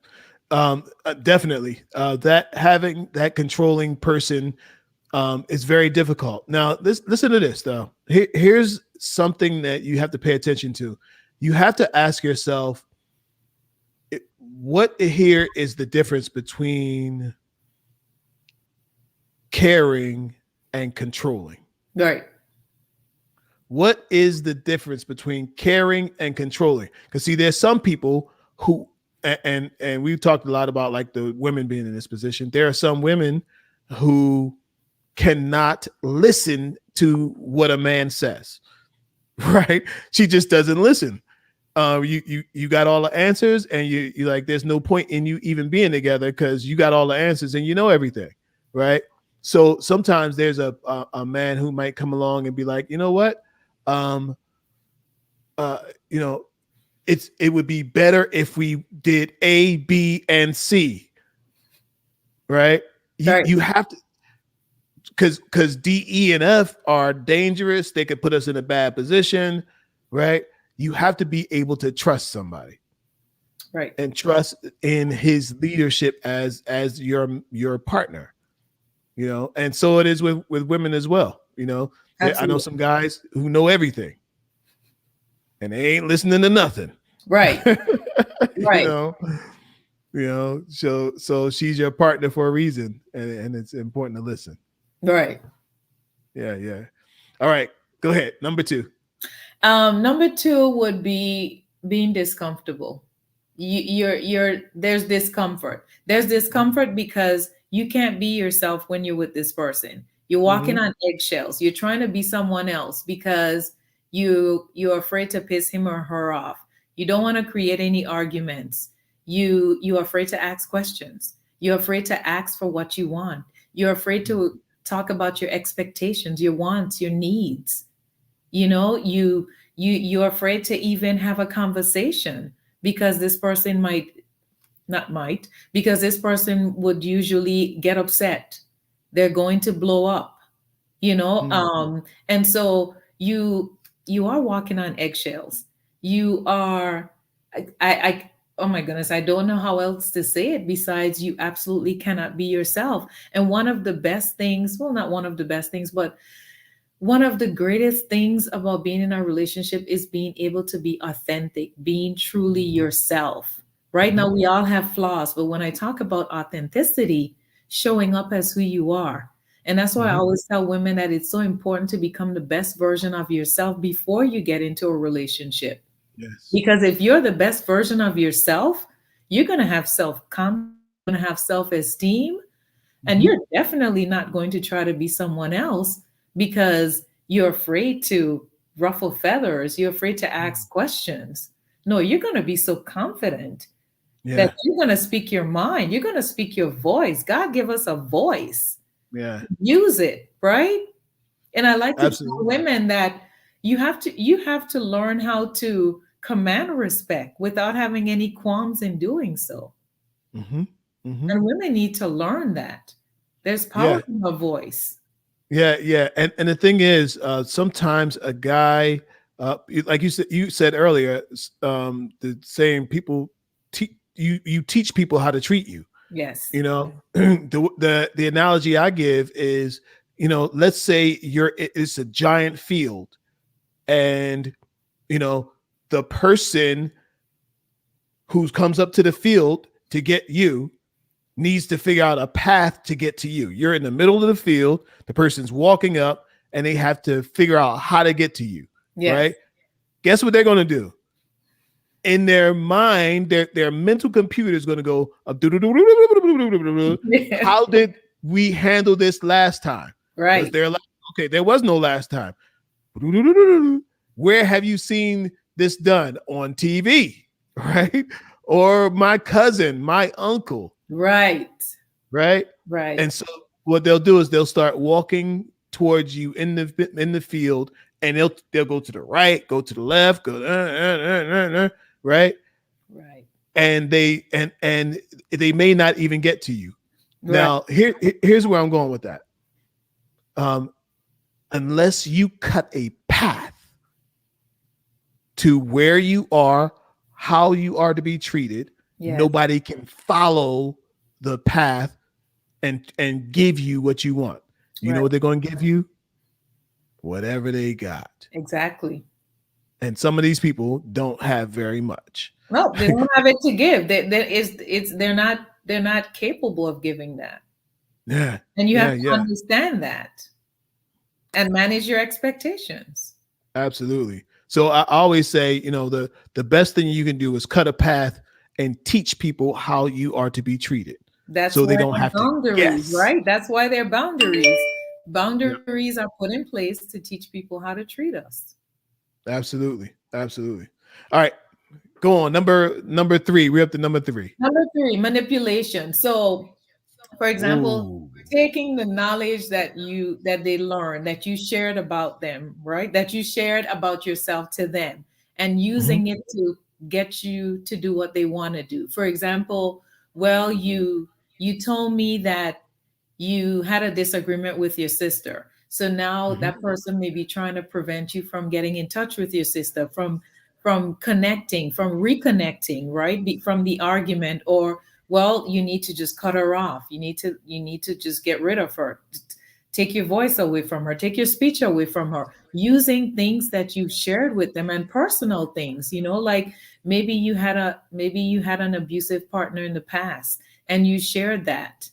Definitely. That having that controlling person is very difficult. Now, listen to this though. Here's something that you have to pay attention to. You have to ask yourself, what here is the difference between caring and controlling? Right. What is the difference between caring and controlling? Because see, there's some people who, and we've talked a lot about like the women being in this position. There are some women who cannot listen to what a man says, right? She just doesn't listen. You got all the answers, and you like. There's no point in you even being together because you got all the answers and you know everything, right? So sometimes there's a man who might come along and be like, you know what, um, uh, you know, it would be better if we did A, B, and C, right? Right. You have to, because D, E, and F are dangerous. They could put us in a bad position, right? You have to be able to trust somebody Right. and trust in his leadership as your partner, and so it is with women as well. I know Absolutely. some guys who know everything and they ain't listening to nothing. Right. you Right. know so she's your partner for a reason, and it's important to listen. Right. Yeah, yeah. All right, go ahead. Number 2. Number two would be being discomfortable. There's discomfort. There's discomfort because you can't be yourself when you're with this person. You're walking Mm-hmm. on eggshells. You're trying to be someone else because you're afraid to piss him or her off. You don't want to create any arguments. You're afraid to ask questions. You're afraid to ask for what you want. You're afraid to talk about your expectations, your wants, your needs. You're afraid to even have a conversation because this person might not might because this person would usually get upset. They're going to blow up, Mm-hmm. and so you are walking on eggshells. You are I oh my goodness, I don't know how else to say it besides you absolutely cannot be yourself. And one of the best things, well, not one of the best things, but one of the greatest things about being in a relationship is being able to be authentic, being truly yourself. Right Mm-hmm. now, we all have flaws, but when I talk about authenticity, showing up as who you are. And that's why I Mm-hmm. always tell women that it's so important to become the best version of yourself before you get into a relationship. Yes. Because if you're the best version of yourself, you're going to have self-confidence, you're going to have self-esteem, and Mhm. you're definitely not going to try to be someone else because you're afraid to ruffle feathers, you're afraid to ask questions. No, you're going to be so confident that Yeah. you're going to speak your mind, you're going to speak your voice. God give us a voice. Yeah. Use it, right? And I like to tell Absolutely. women that you have to learn how to command respect without having any qualms in doing so. Hmm. Hmm. And women need to learn that. There's power Yeah. in her voice. Yeah. Yeah. And the thing is, sometimes a guy, like you said earlier, the saying people you teach people how to treat you. Yes. You know, the analogy I give is, let's say it's a giant field, and you know the person who comes up to the field to get you needs to figure out a path to get to you. You're in the middle of the field, the person's walking up, and they have to figure out how to get to you, Yes. right? Guess what they're going to do? In their mind, their mental computer is going to go, how did we handle this last time? Was Right. there okay, there was no last time. Where have you seen this done? On TV, right? Or my cousin, my uncle, Right. right? Right. And so what they'll do is they'll start walking towards you in the field, and they'll go to the right, go to the left, go right, Right. and they may not even get to you. Right. Now here's where I'm going with that. Um, unless you cut a path to where you are, how you are to be treated, Yes. nobody can follow the path and give you what you want. You know Right. what they're going to give you? Whatever they got. Exactly. And some of these people don't have very much. No, they don't have it to give. They're not capable of giving that. Yeah, And you yeah, have to yeah. understand that and manage your expectations. Absolutely. So I always say, the best thing you can do is cut a path and teach people how you are to be treated, That's so they why don't the have to boundaries, guess. right? That's why they're boundaries. Yeah, Boundaries are put in place to teach people how to treat us. absolutely, absolutely. All right, go on. Number three. We're up to number three. Number three, manipulation. So, for example, Ooh. taking the knowledge that they learned, that you shared about them, right? That you shared about yourself to them, and Hmm. using it to get you to do what they want to do. For example, well, you told me that you had a disagreement with your sister. So now Hmm. that person may be trying to prevent you from getting in touch with your sister, from connecting, from reconnecting, right? From the argument, or well, you need to just cut her off. You need to just get rid of her. Take your voice away from her, take your speech away from her, using things that you shared with them and personal things, like maybe you had an abusive partner in the past and you shared that,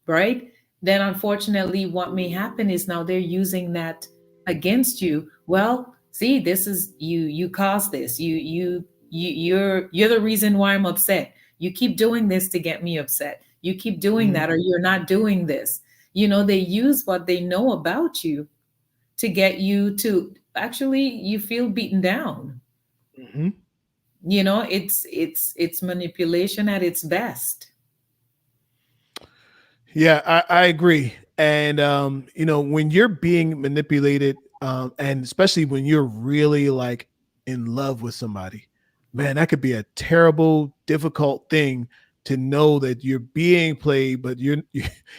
right? Then unfortunately, what may happen is now they're using that against you. Well, see, this is you caused this. You're the reason why I'm upset. You keep doing this to get me upset. You keep doing that, or you're not doing this. They use what they know about you to get you to actually you feel beaten down. Hmm. It's manipulation at its best. Yeah, I agree. And when you're being manipulated, and especially when you're really like in love with somebody, man, that could be a terrible, difficult thing to know that you're being played, but you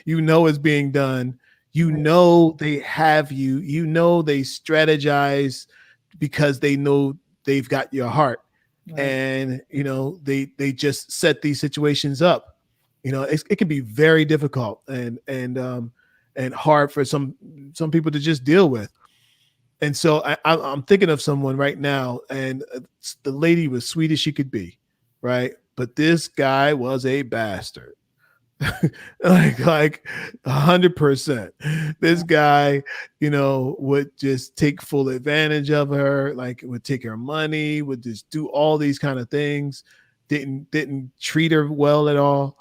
know it's being done. You Right. know they have you. You know they strategize because they know they've got your heart, Right. and they just set these situations up. It can be very difficult and hard for some people to just deal with. And so I'm thinking of someone right now, and the lady was sweet as she could be, right? But this guy was a bastard. like 100%. This guy, would just take full advantage of her, like would take her money, would just do all these kind of things. didn't treat her well at all.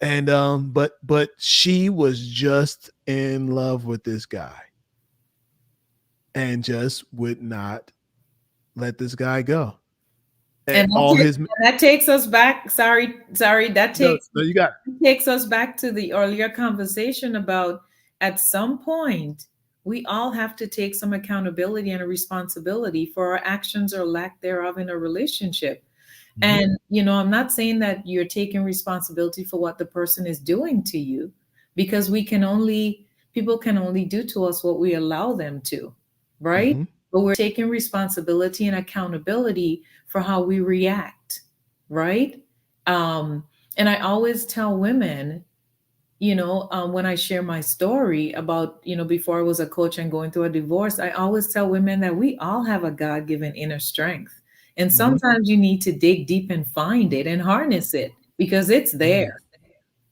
And but she was just in love with this guy and just would not let this guy go. And And all his that takes us back. Sorry, no, no, you got takes us back to the earlier conversation about at some point we all have to take some accountability and a responsibility for our actions or lack thereof in a relationship. it. Mhm. And, I'm not saying that you're taking responsibility for what the person is doing to you, because people can only do to us what we allow them to, right? Mhm. But we're taking responsibility and accountability for how we react, right? Um, and I always tell women, when I share my story about, before I was a coach and going through a divorce, I always tell women that we all have a God given inner strength. And Mhm. sometimes you need to dig deep and find it and harness it because it's Mhm. there.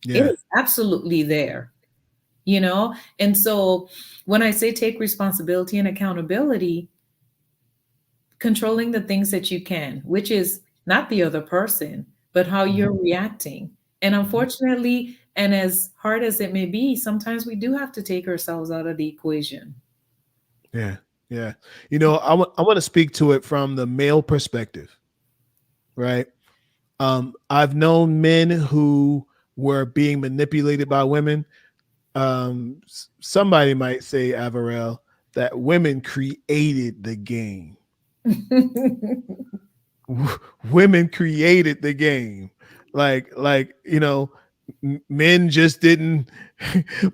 It Yeah. is absolutely there, you know? And so when I say take responsibility and accountability, controlling the things that you can, which is not the other person, but how you're Mhm. reacting. And Mhm. unfortunately, and as hard as it may be, sometimes we do have to take ourselves out of the equation. Yeah. Yeah. I want to speak to it from the male perspective, right? I've known men who were being manipulated by women. Somebody might say, Avarel, that women created the game. Women created the game. Men just didn't.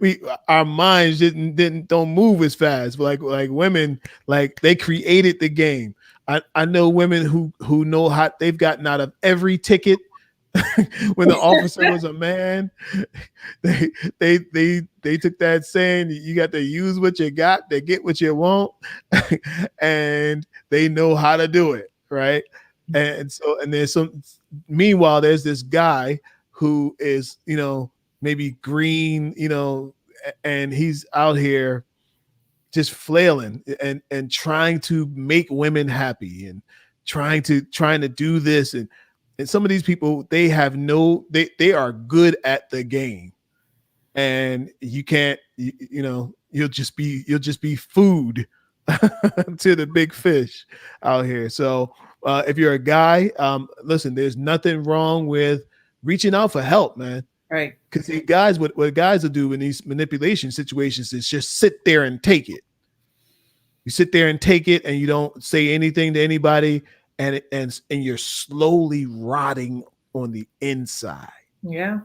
We our minds didn't don't move as fast. Like women, like they created the game. I know women who know how they've gotten out of every ticket. When the officer was a man, they they took that saying, you got to use what you got to get what you want. And they know how to do it, right? And there's some, meanwhile there's this guy who is, maybe green, and he's out here just flailing and trying to make women happy and trying to do this. And some of these people, they have no, they are good at the game, and you can't, you'll just be food to the big fish out here. So if you're a guy, listen, there's nothing wrong with reaching out for help, man. Right. Because guys, what guys will do in these manipulation situations is just sit there and take it. You sit there and take it, and you don't say anything to anybody, and you're slowly rotting on the inside. Yeah.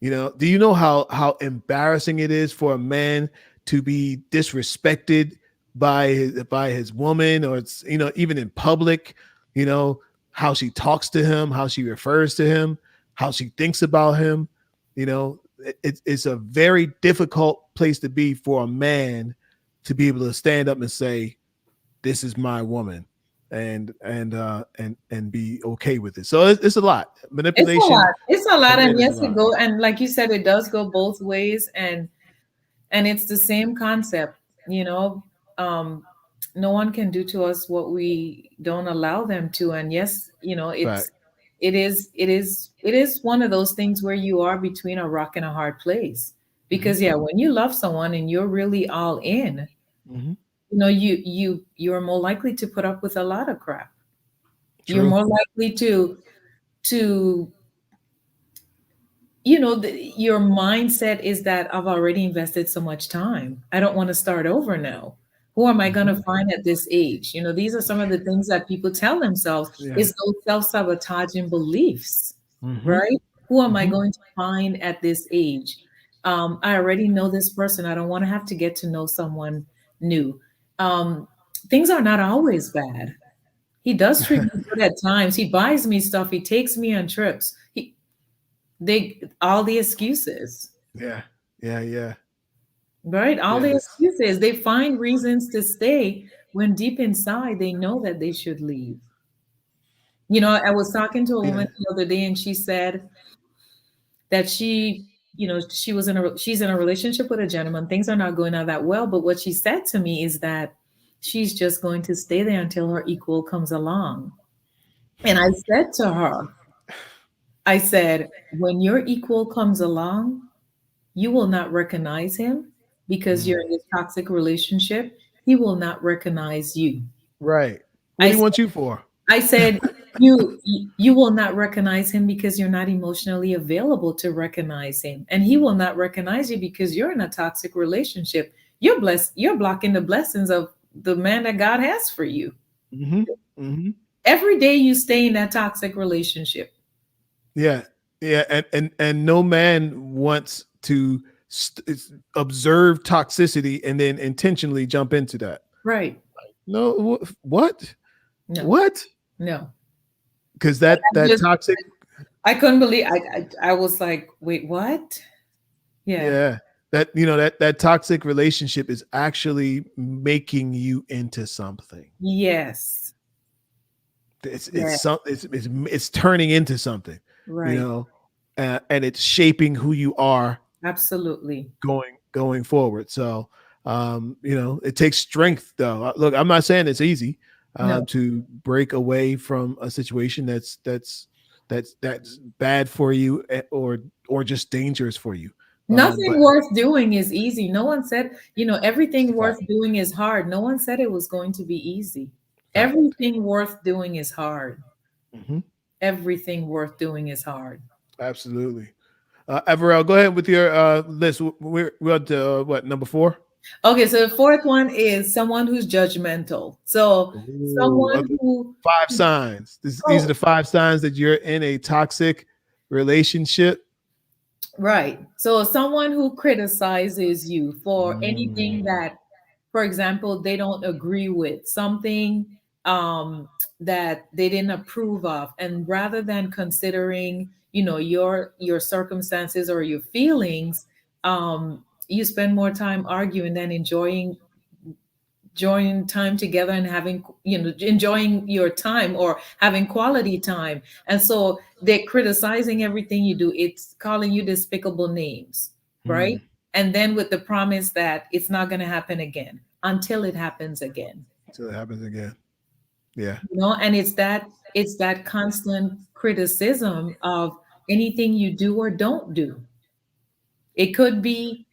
Do you know how embarrassing it is for a man to be disrespected by his woman, or it's, even in public, you know, how she talks to him, how she refers to him, how she thinks about him. It's a very difficult place to be for a man to be able to stand up and say, this is my woman, and be okay with it. So it's a lot. It's a Manipulation lot. It's a from lot. men And is a yes, it lot. go, and like you said, it does go both ways. And it's the same concept, you know. Um, no one can do to us what we don't allow them to. And yes, Fact. it is one of those things where you are between a rock and a hard place. Hmm. Because yeah, when you love someone and you're really all in, Hmm. you're more likely to put up with a lot of crap. You're True. more likely to your mindset is that I've already invested so much time. I don't want to start over now. Who am I going Hmm. to find at this age? These are some of the things that people tell themselves Yeah. is those self-sabotaging beliefs, Hmm. right? Who am I Hmm. going to find at this age? I already know this person. I don't want to have to get to know someone new. Um, Things are not always bad. He does treat me good at times. He buys me stuff. He takes me on trips. They all the excuses, Yeah. Yeah. Yeah. right? All the Yes. excuses. They find reasons to stay when deep inside they know that they should leave. I was talking to a Yeah. woman the other day, and she said that she's in a relationship with a gentleman. Things are not going out that well, but what she said to me is that she's just going to stay there until her equal comes along. And I said to her, I said, when your equal comes along, you will not recognize him because you're Mm. in this toxic relationship. He will not recognize you. Right. What I do you said, want you for? I said, you will not recognize him because you're not emotionally available to recognize him, and he will not recognize you because you're in a toxic relationship. You're blessed. You're blocking the blessings of the man that God has for you. Hmm. Hmm. Every day you stay in that toxic relationship. Yeah. Yeah. And no man wants to observe toxicity and then intentionally jump into that. Right. No. What? No. What? No. Because I that just toxic. I couldn't believe I was like, wait, what? Yeah. Yeah. That that toxic relationship is actually making you into something. Yes. It's Yeah. some it's turning into something, you Right. know, and it's shaping who you are Absolutely. going forward. So, it takes strength, though. Look, I'm not saying it's easy No. to break away from a situation that's bad for you, or just dangerous for you. Nothing But worth doing is easy. No one said, it's a everything worth fact, doing is hard. No one said it was going to be easy. fact. Everything worth doing is hard. Hmm. Everything worth doing is hard. Absolutely. Avarel, go ahead with your list. We're at what, number four? Okay, so the fourth one is someone who's judgmental. So Ooh, someone who, five signs. These are oh, the five signs that you're in a toxic relationship. right. So someone who criticizes you for anything Mm, that, for example, they don't agree with, something that they didn't approve of, and rather than considering, your circumstances or your feelings, you spend more time arguing than enjoying time together and having, enjoying your time or having quality time. And so they're criticizing everything you do. It's calling you despicable names, right? mm, And then with the promise that it's not going to happen again until it happens again. so it happens again. Yeah. And it's that constant criticism of anything you do or don't do. It could be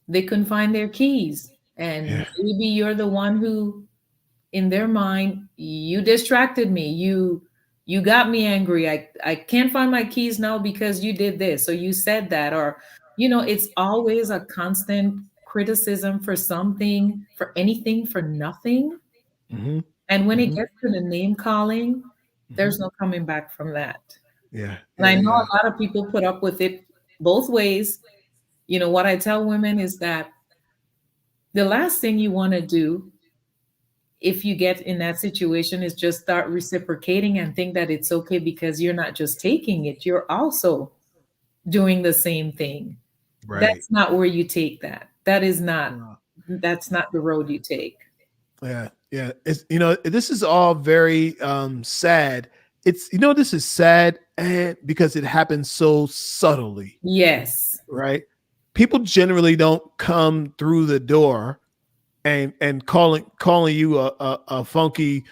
they couldn't find their keys, Yeah. and maybe you're the one who, in their mind, you distracted me, you got me angry, I can't find my keys now because you did this, or you said that, or it's always a constant criticism for something, for anything, for nothing. Hmm. And when it Hmm. gets to the name calling, Hmm. there's no coming back from that. Yeah. And I Yeah. know Yeah. a lot of people put up with it both ways. What I tell women is that the last thing you want to do if you get in that situation is just start reciprocating and think that it's okay, because you're not just taking it, you're also doing the same thing. Right. That's not where you take that. Uh, That's not the road you take. yeah. Yeah. It's this is all very sad. It's this is sad, and because it happens so subtly, Yes. right? People generally don't come through the door and calling you a funky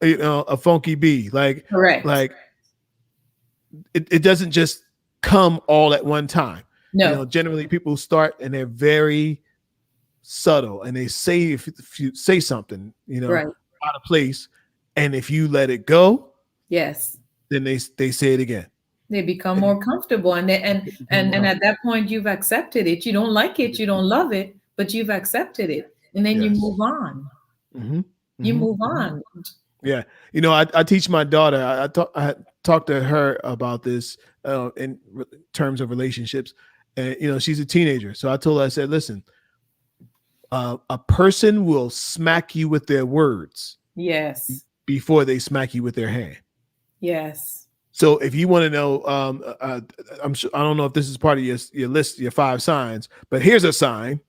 a funky bee, Correct. like it doesn't just come all at one time. No. Generally people start and they're very subtle, and they say, if you say something Right. out of place, and if you let it go, Yes. then they say it again, They become and more comfortable, and they, it become and uncomfortable. at that point you've accepted it. You don't like it, you don't love it, but you've accepted it. And then you Yes. move on. Hmm. You Hmm. move Hmm. on. Yeah, I teach my daughter. I talked to her about this in terms of relationships, and she's a teenager. So I told her, I said, listen, a person will smack you with their words Yes. before they smack you with their hand. Yes. So if you want to know, I'm sure, I don't know if this is part of your list, your five signs, but here's a sign.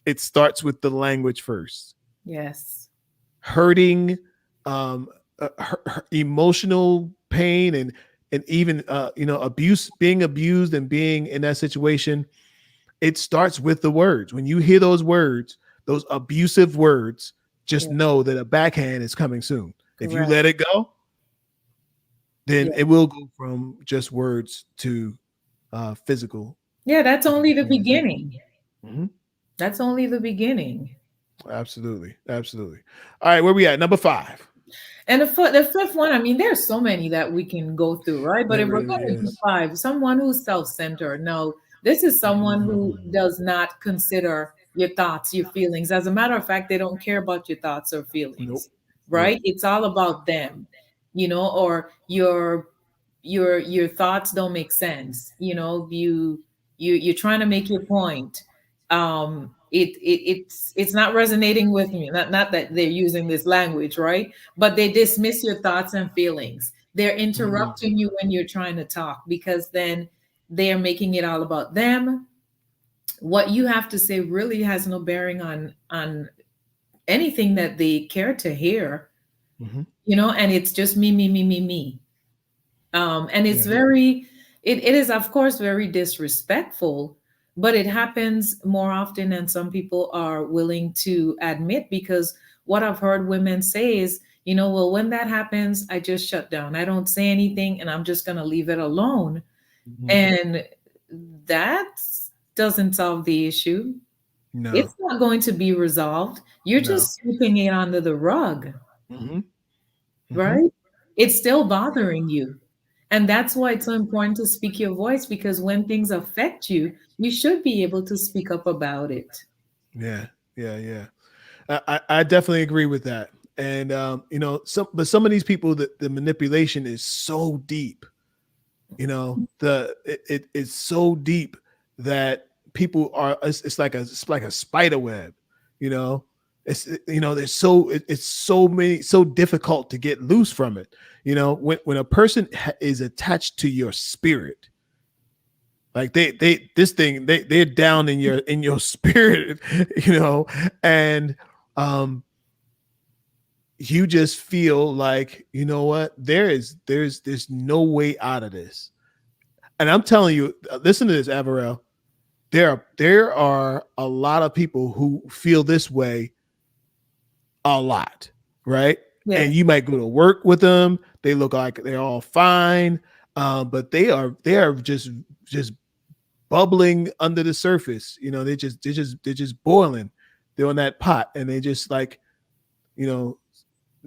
It starts with the language first. Yes. Hurting, emotional pain, and even abuse, being abused and being in that situation. It starts with the words. When you hear those words, those abusive words, just Yeah. know that a backhand is coming soon. If you Correct. let it go, then Yeah. it will go from just words to physical Yeah, that's only the communication. beginning. Mhm. That's only the beginning. Absolutely, absolutely. All right, where we at? Number five. And the fifth one, I mean, there's so many that we can go through, right? But There if we're really going to do is. five, someone who's self-centered. No, this is someone who does not consider your thoughts, your feelings. As a matter of fact, they don't care about your thoughts or Nope. feelings, Nope. right? It's all about them, or your thoughts don't make sense. You're trying to make your point. It's not resonating with me. Not that they're using this language, right? But they dismiss your thoughts and feelings. They're Mm, interrupting you when you're trying to talk because then they're making it all about them. What you have to say really has no bearing on anything that they care to hear, mhm. and it's just me, me, me, me, me. And it's Yeah. it is of course very disrespectful, but it happens more often than some people are willing to admit, because what I've heard women say is, well, when that happens, I just shut down. I don't say anything and I'm just going to leave it alone. Mhm. And that doesn't solve the issue. No. It's not going to be resolved. You're No. just sweeping it under the rug, Hmm. Hmm. right? It's still bothering you. And that's why it's so important to speak your voice, because when things affect you, you should be able to speak up about it. Yeah. Yeah. Yeah. I definitely agree with that. And some of these people, the manipulation is so deep. It's so deep that people are. It's like a spider web. You know, there's it's so difficult to get loose from it. When a person is attached to your spirit, like they're down in your spirit, and um you just feel like, what, there's no way out of this. And I'm telling you, listen to this, Avarel. There are a lot of people who feel this way a lot, right? And Yes. you might go to work with them, they look like they're all fine, but they are just bubbling under the surface. They're just boiling. They're on that pot, and they just like, you know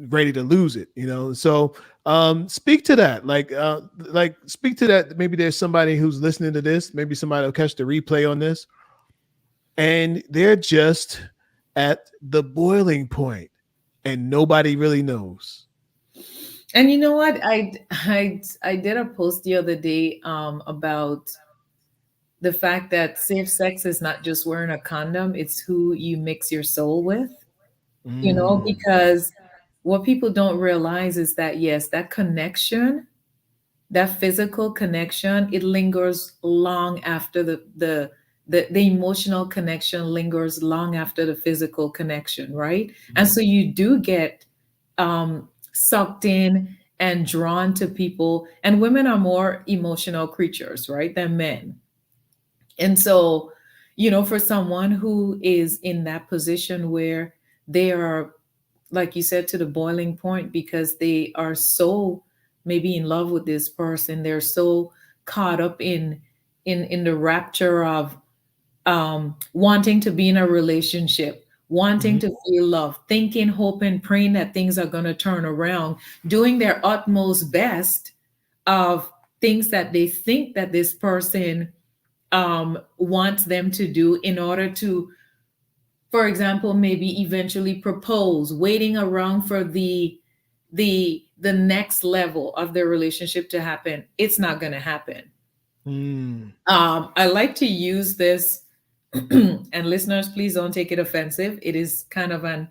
ready to lose it. So speak to that, like speak to that. Maybe there's somebody who's listening to this, maybe somebody will catch the replay on this, and they're just at the boiling point and nobody really knows. And you know what? I did a post the other day about the fact that safe sex is not just wearing a condom, it's who you mix your soul with, Mm, because what people don't realize is that, yes, that connection, that physical connection, it lingers long after the emotional connection lingers long after the physical connection, right? And so you do get sucked in and drawn to people, and women are more emotional creatures, right, than men. And so, for someone who is in that position where they are, like you said, to the boiling point because they are so maybe in love with this person, they're so caught up in the rapture of wanting to be in a relationship, wanting mhm, to feel love, thinking, hoping, praying that things are going to turn around, doing their utmost best of things that they think that this person wants them to do in order to, for example, maybe eventually propose, waiting around for the next level of their relationship to happen. It's not going to happen. mm. I like to use this, and listeners, please don't take it offensive. It is kind of an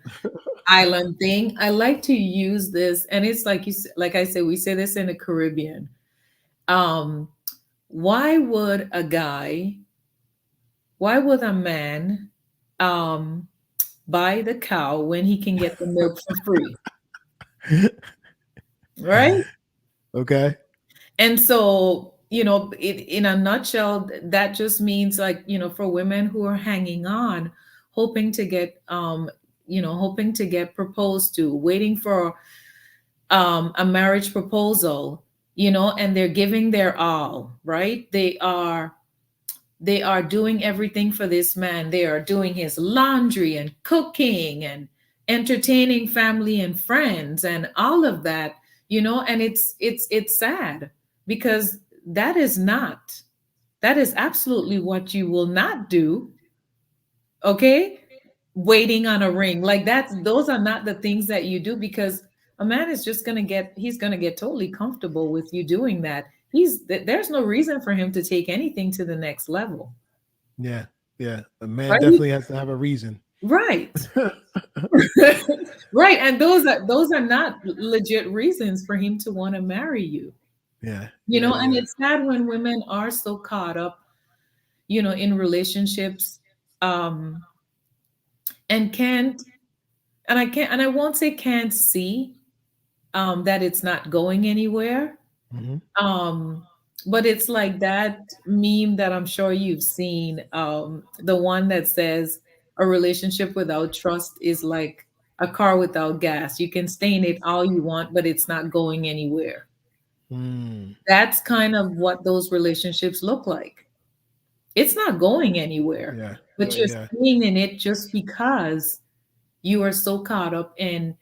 island thing. I like to use this, and it's like like I said, we say this in the Caribbean. Um, why would a guy, why would a man, um, buy the cow when he can get the milk for free, right? Okay. And so, in a nutshell, that just means, like, for women who are hanging on, hoping to get, hoping to get proposed to, waiting for a marriage proposal, and they're giving their all, right? They are doing everything for this man. They are doing his laundry and cooking and entertaining family and friends and all of that, and it's sad because that is absolutely what you will not do, okay? Waiting on a ring. Like those are not the things that you do because a man is just he's going to get totally comfortable with you doing that. There's no reason for him to take anything to the next level. Yeah. Yeah. A man Right? definitely has to have a reason. Right. Right. And those are not legit reasons for him to want to marry you. Yeah. Yeah. And Yeah. it's sad when women are so caught up, in relationships, um, and can't, and I can't, and I won't say can't see, that it's not going anywhere. Hmm. Um, but it's like that meme that I'm sure you've seen, the one that says a relationship without trust is like a car without gas. You can stay in it all you want, but it's not going anywhere. Mm. That's kind of what those relationships look like. It's not going anywhere, Yeah. but you're Yeah. staying in it just because you are so caught up in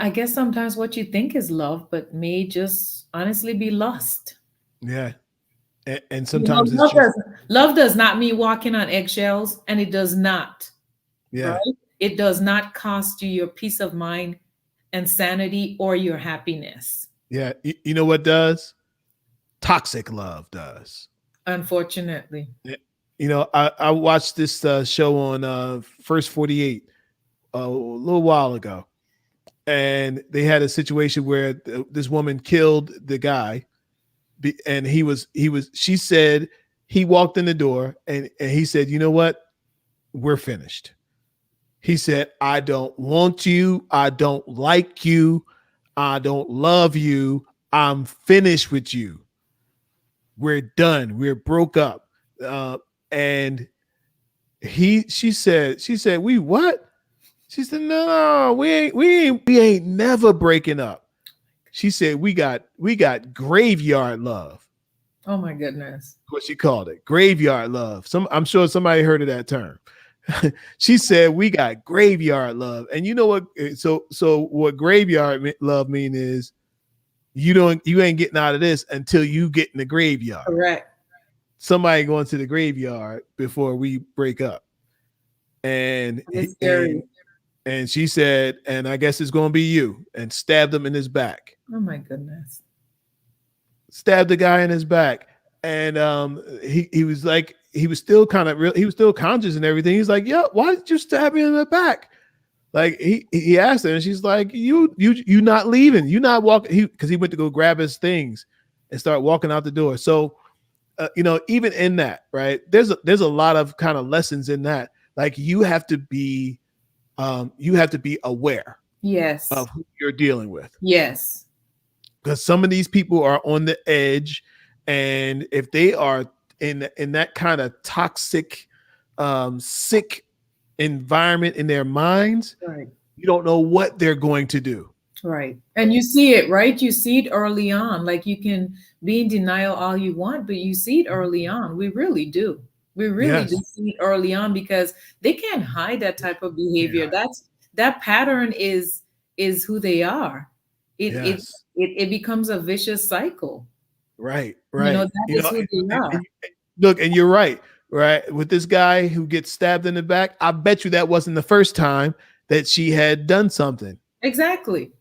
I guess sometimes what you think is love, but may just honestly be lust. Yeah. And sometimes it's Love just, does not mean walking on eggshells, and it does not, right? yeah. It does not cost you your peace of mind and sanity or your happiness. Yeah. You know what does? Toxic love does. Unfortunately. Yeah. I watched this show on First 48 a little while ago, and they had a situation where this woman killed the guy, and she said he walked in the door, and he said, you know what? We're finished. He said, I don't want you. I don't like you. I don't love you. I'm finished with you. We're done. We're broke up. And she said, we what? She said, no, we ain't never breaking up. She said, we got graveyard love. Oh my goodness. What she called it, graveyard love. I'm sure somebody heard of that term. She said we got graveyard love, and you know what? So what graveyard love mean is you ain't getting out of this until you get in the graveyard. Correct. Somebody going to the graveyard before we break up, and It's and scary. and she said, and I guess it's going to be you, and stabbed him in his back. Oh my goodness. Stabbed the guy in his back, and he was like, he was still kind of real, he was still conscious and everything. He's like, yeah, why did you stab me in the back? Like he asked her, and she's like, you not leaving, you not walking, because he went to go grab his things and start walking out the door. So even in that, right, there's a lot of kind of lessons in that. Like you have to be aware Yes. of who you're dealing with, Yes. because some of these people are on the edge, and if they are in that kind of toxic, sick environment in their minds, Right. you don't know what they're going to do. Right. And you see it, right? You see it early on. Like you can be in denial all you want, but you see it early on. We really do. We really do Yes. see it early on because they can't hide that type of behavior. Yeah. That pattern is who they are. Yes. It becomes a vicious cycle. Right. That Right. is who they are. Look, and you're right. Right. With this guy who gets stabbed in the back, I bet you that wasn't the first time that she had done something. Exactly.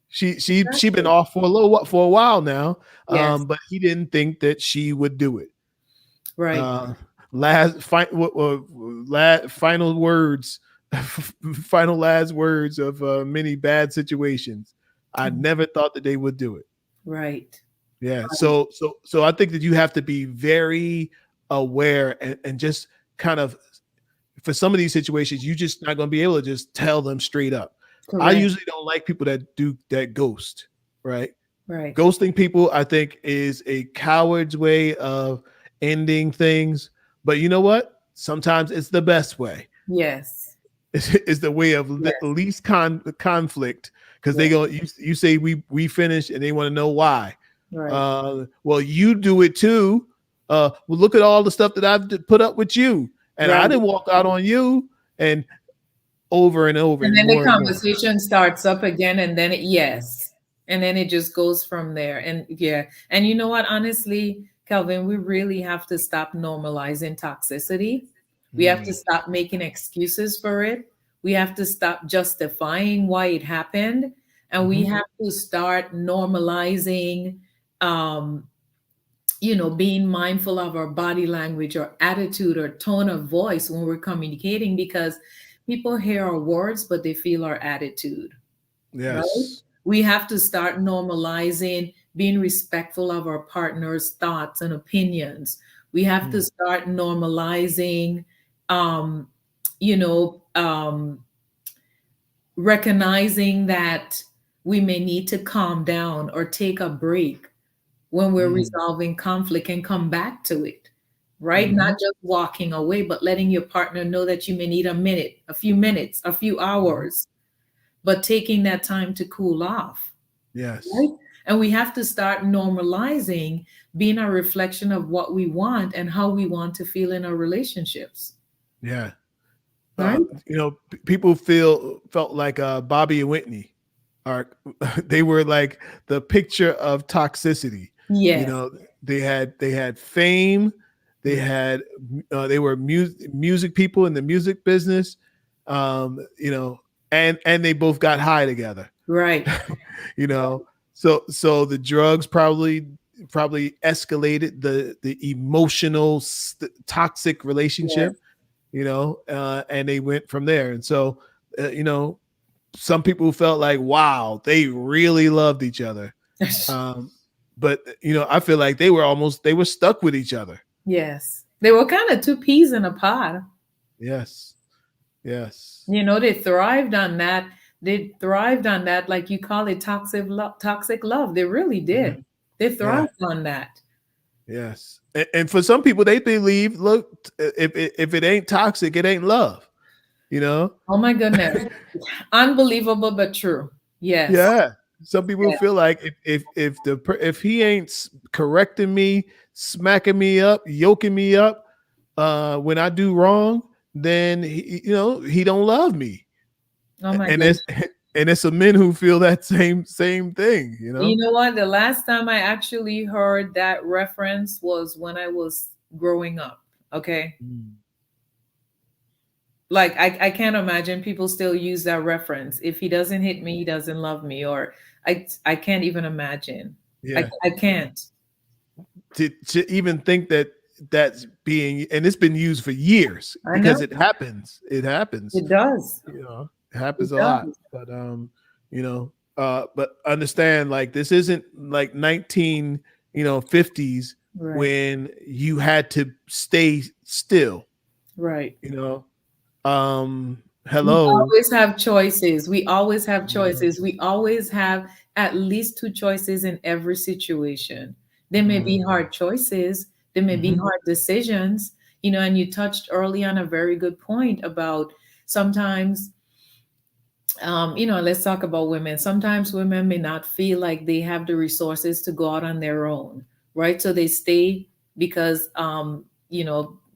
She been Exactly. off for a while now, Yes. but he didn't think that she would do it. Right. Uh, final words, final last words of many bad situations. I never thought that they would do it. Right. Yeah. So I think that you have to be very aware, and just kind of, for some of these situations, you just not going to be able to just tell them straight up. I Correct. usually don't like people that do that ghost, right? Right. Ghosting people, I think, is a coward's way of ending things. But you know what? Sometimes it's the best way. Yes. is the way of Yeah. least conflict, because they Yeah. go, you say we finished and they want to know why. Right. Well, you do it too. Well, look at all the stuff that I've put up with you, and I Right. didn't walk out on you, and over and over And and then the more and more. conversation starts up again, and then yes. And then it just goes from there. And yeah. And you know what? Honestly, Calvin, we really have to stop normalizing toxicity. We have to Mm, stop making excuses for it. We have to stop justifying why it happened. And we mhm. have to start normalizing um, being mindful of our body language or attitude or tone of voice when we're communicating, because people hear our words, but they feel our attitude, right? Yes. We have to start normalizing being respectful of our partner's thoughts and opinions. We have to Mm, start normalizing, um, you know, um, recognizing that we may need to calm down or take a break when we're mm, resolving conflict and come back to it, right? Not mhm, just walking away, but letting your partner know that you may need a minute, a few minutes, a few mhm. hours, but taking that time to cool off, Yes. right? And we have to start normalizing being a reflection of what we want and how we want to feel in our relationships, Yeah. right? People felt like Bobby and Whitney are they were like the picture of toxicity. You Yes. know, they had fame, they were music people in the music business, and they both got high together. Right. you know, so the drugs probably escalated the emotional toxic relationship, Yes. and they went from there. And so, some people felt like, wow, they really loved each other. Um, but I feel like they were stuck with each other. Yes. They were kind of two peas in a pod. Yes, yes, They thrived on that. They thrived on that, like you call it, toxic love. They really did. mhm, They yeah, thrived on that. yes. And for some people, they believe, look, if it ain't toxic, it ain't love. You know, Oh my goodness. Unbelievable, but true. Yes. yeah. Some people Yeah. feel like if he ain't correcting me, smacking me up, yoking me up, when I do wrong, then he don't love me. Oh my And goodness. it's some men who feel that same thing. You know what? The last time I actually heard that reference was when I was growing up. Okay. Mm. Like I can't imagine people still use that reference. If he doesn't hit me, he doesn't love me. Or I can't even imagine. Yeah. I can't. To even think that that's being, and it's been used for years, I because know it happens. It happens. it does. It happens It a lot. does. But but understand, like, this isn't like 50s, Right. when you had to stay still. Right. You know, We hello. always have choices. We always have Mhm, choices. We always have at least two choices in every situation. There may be mhm, hard choices, there may be mhm, hard decisions, and you touched early on a very good point about sometimes, let's talk about women. Sometimes women may not feel like they have the resources to go out on their own, right? So they stay because,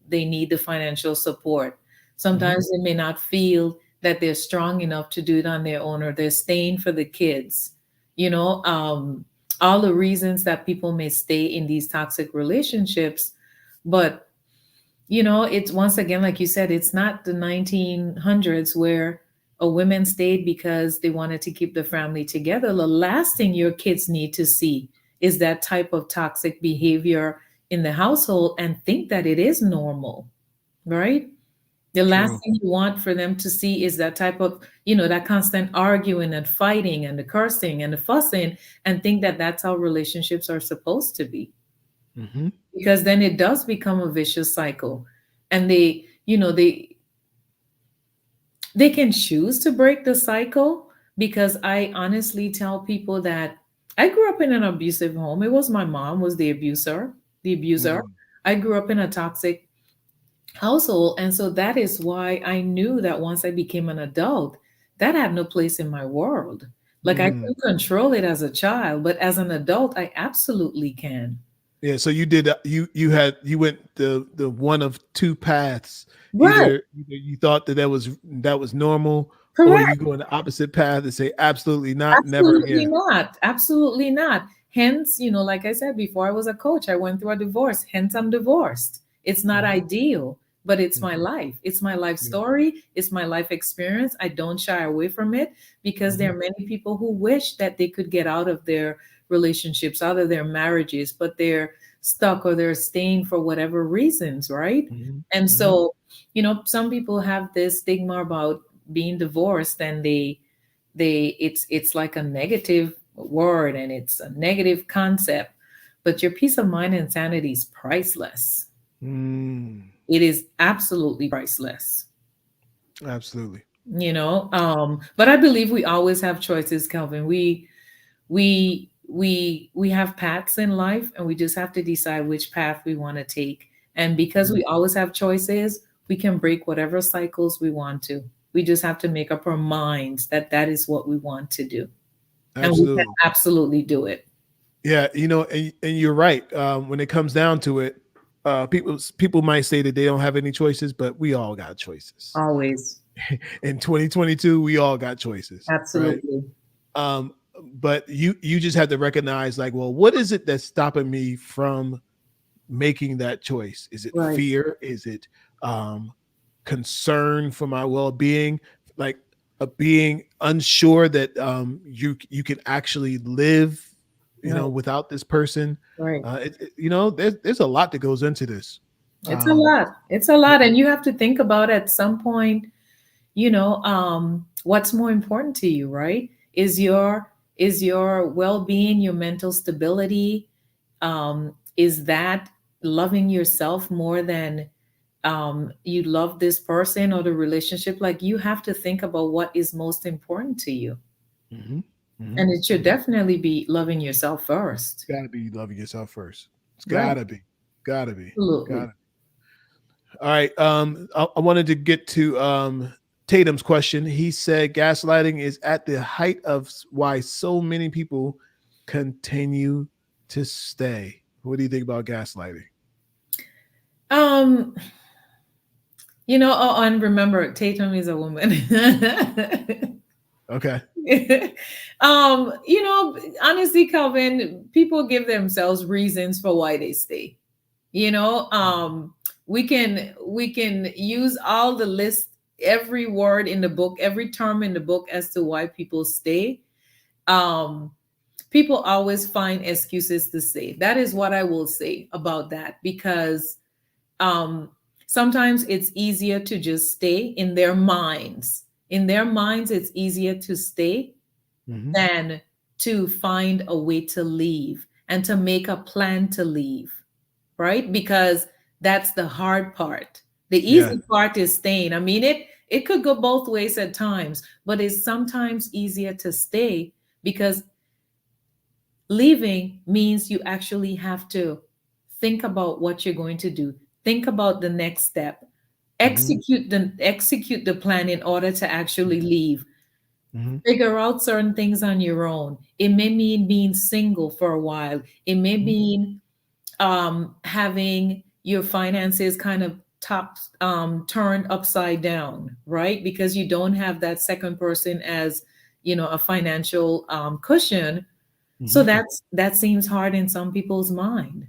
they need the financial support. mhm. Sometimes they may not feel that they're strong enough to do it on their own, or they're staying for the kids, you know, um, all the reasons that people may stay in these toxic relationships. But it's, once again, like you said, it's not the 1900s where a women stayed because they wanted to keep the family together. The last thing your kids need to see is that type of toxic behavior in the household and think that it is normal, right? The last True. thing you want for them to see is that type of, that constant arguing and fighting and the cursing and the fussing, and think that that's how relationships are supposed to be, Hmm. because then it does become a vicious cycle. And they can choose to break the cycle, because I honestly tell people that I grew up in an abusive home. It was my mom was the abuser. I grew up in a toxic household. And so that is why I knew that once I became an adult, that had no place in my world. Like I Mm. couldn't control it as a child, but as an adult, I absolutely can. Yeah, so you did you went the one of two paths. Right. Either you thought that was normal, or you Correct. go in the opposite path and say absolutely not, never Absolutely again. not. Absolutely not. Hence, like I said before, I was a coach. I went through a divorce. Hence, I'm divorced. It's not Mhm, ideal, but it's my mhm, life. It's my life yeah, story. It's my life experience. I don't shy away from it because mhm, there are many people who wish that they could get out of their relationships, out of their marriages, but they're stuck or they're staying for whatever reasons, right? mhm, And mhm, so, some people have this stigma about being divorced and it's like a negative word and it's a negative concept, but your peace of mind and sanity is priceless. mm, It is absolutely priceless. absolutely. But I believe we always have choices, Kelvin. We have paths in life and we just have to decide which path we want to take. And because Mm, we always have choices, we can break whatever cycles we want to. We just have to make up our minds that that is what we want to do, and we can absolutely. absolutely do it. Yeah, and you're right. When it comes down to it, people might say that they don't have any choices, but we all got choices. Always. In 2022, we all got choices, right? Absolutely. Um, but you just have to recognize, like, well, what is it that's stopping me from making that choice? Is it Right. fear? Is it um, concern for my well-being? Like, being unsure that you can actually live, Right. without this person. Right. There's a lot that goes into this. It's a Um, lot. It's a lot. And you have to think about at some point, what's more important to you, right? Is your well-being, your mental stability, is that loving yourself more than you love this person or the relationship? Like you have to think about what is most important to you. mhm, mhm, And it should mhm. definitely be loving yourself first. Gotta be loving yourself first. It's Right. gotta be, Absolutely. gotta. All right. I wanted to get to Tatum's question. He said gaslighting is at the height of why so many people continue to stay. What do you think about gaslighting? Um, and remember, Tatum is a woman. Okay. Honestly, Calvin, people give themselves reasons for why they stay. You know, we can use all the list, every word in the book, every term in the book as to why people stay. Um, People always find excuses to say. That is what I will say about that because um sometimes it's easier to just stay in their minds. In their minds, it's easier to stay Hmm. than to find a way to leave and to make a plan to leave, right? Because that's the hard part. The Yeah. easy part is staying. I mean, it could go both ways at times, but it's sometimes easier to stay because leaving means you actually have to think about what you're going to do. Think about the next step. Hmm. Execute the plan in order to actually leave. Hmm. Figure out certain things on your own. It may mean being single for a while. It may mean having your finances kind of top turned upside down, right? Because you don't have that second person as a financial cushion. So Hmm. that seems hard in some people's mind,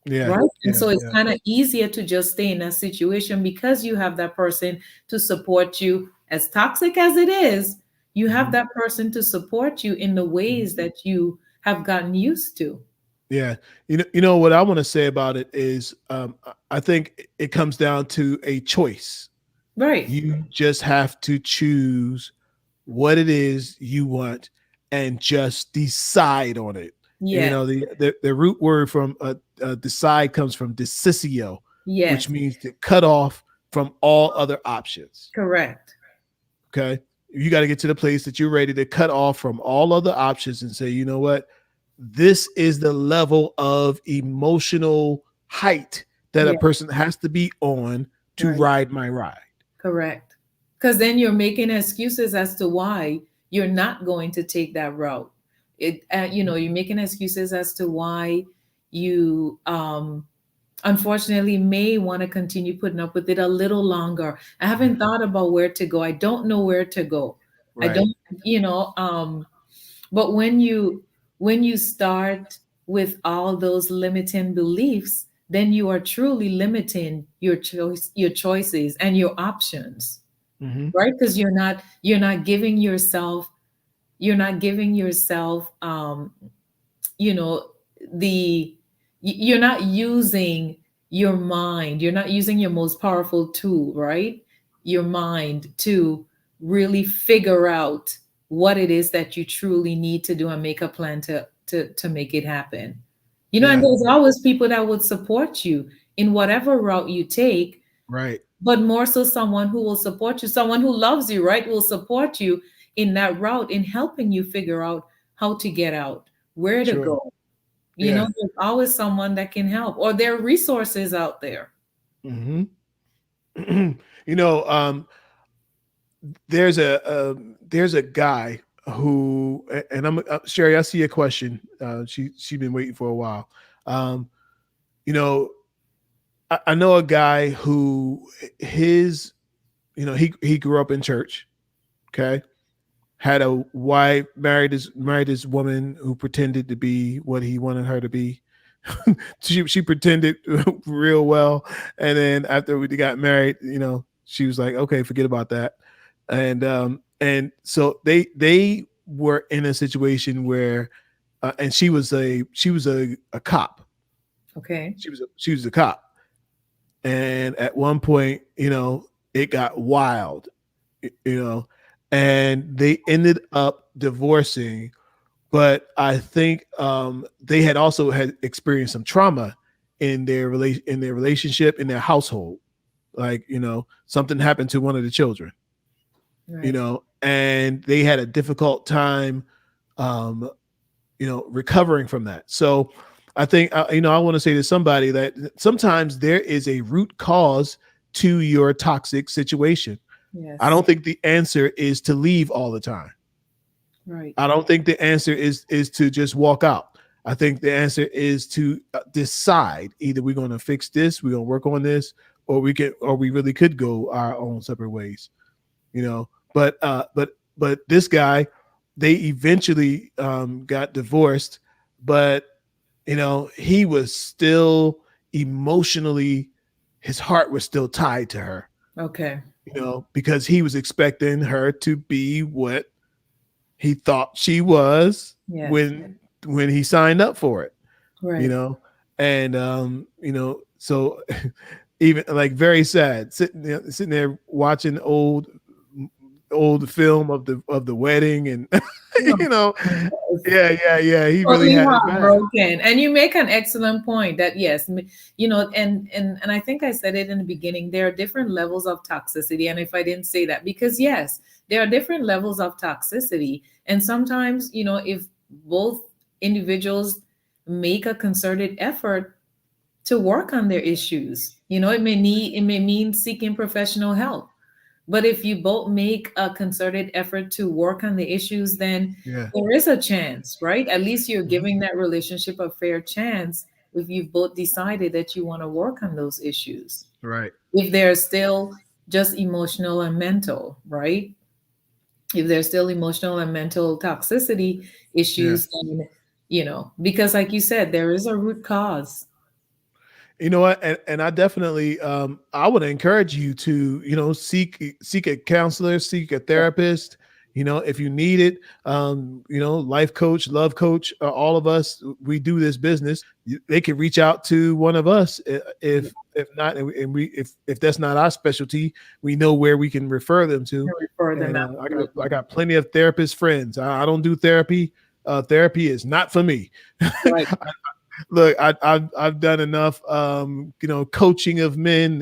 Yeah. right? And Yeah. so it's Yeah. kind of easier to just stay in that situation because you have that person to support you. As toxic as it is, you have Hmm. that person to support you in the ways that you have gotten used to. Yeah. You know what I want to say about it is, I think it comes down to a choice. Right. You just have to choose what it is you want and just decide on it. Yeah. The root word from decide comes from decisio, which Yes. means to cut off from all other options. Correct. Okay. You got to get to the place that you're ready to cut off from all other options and say, you know what? This is the level of emotional height that a Yeah. person has to be on to Right. ride my ride. Correct. Because then you're making excuses as to why you're not going to take that route. You're making excuses as to why you unfortunately may want to continue putting up with it a little longer. I haven't thought about where to go. I don't know where to go. I Right. don't, but when you start with all those limiting beliefs, then you are truly limiting your choices and your options, Hmm. right? Because you're not giving yourself you know the you're not using your mind, you're not using your most powerful tool, right? Your mind to really figure out what it is that you truly need to do and make a plan to make it happen. And Yeah. there's always people that would support you in whatever route you take, Right. but more so someone who will support you, someone who loves you, right, will support you in that route, in helping you figure out how to get out, where to Sure. go. Yeah. There's always someone that can help, or there are resources out there. Hmm. you know, there's a guy who, and I'm Sherry. I see a question. She's been waiting for a while. Um, you know, I know a guy who his, he grew up in church. Okay, had a wife, married this woman who pretended to be what he wanted her to be. she pretended real well, and then after we got married, she was like, okay, forget about that. And so they were in a situation where, and she was a cop. Okay. She was a cop, and at one point, it got wild, you know, and they ended up divorcing. But I think they had also had experienced some trauma in their relationship, in their household. Like, something happened to one of the children, Right. and they had a difficult time, um, recovering from that. So I think, I want to say to somebody that sometimes there is a root cause to your toxic situation. I Yes. don't think the answer is to leave all the time. Right. I don't think the answer is to just walk out. I think the answer is to decide, either we're going to fix this, we're going to work on this, or we really could go our own separate ways. But this guy, they eventually got divorced, but he was still emotionally, his heart was still tied to her, Okay. because he was expecting her to be what he thought she was Yes. when he signed up for it, you Right. know, and so even like very sad, sitting there watching old film of the wedding, and you know, Yes. yeah, he really Totally had it bad. heartbroken. And you make an excellent point that yes, and I think I said it in the beginning, there are different levels of toxicity. And if I didn't say that, because yes, there are different levels of toxicity. And sometimes, if both individuals make a concerted effort to work on their issues, it may mean seeking professional help. But if you both make a concerted effort to work on the issues, then Yeah. there is a chance, right? At least you're Mhm. giving that relationship a fair chance if you've both decided that you want to work on those issues. Right. If they're still just emotional and mental, right? If there's still emotional and mental toxicity Yeah. issues, then, because like you said, there is a root cause. You know what? And I definitely, I would encourage you to, seek a counselor, seek a Yeah. therapist. If you need it, life coach, love coach, all of us, we do this business. They can reach out to one of us, if not, and we if that's not our specialty, we know where we can refer them to. Refer them And I absolutely. got plenty of therapist friends. I don't do therapy. Therapy is not for me. Right. Look, I've done enough, coaching of men,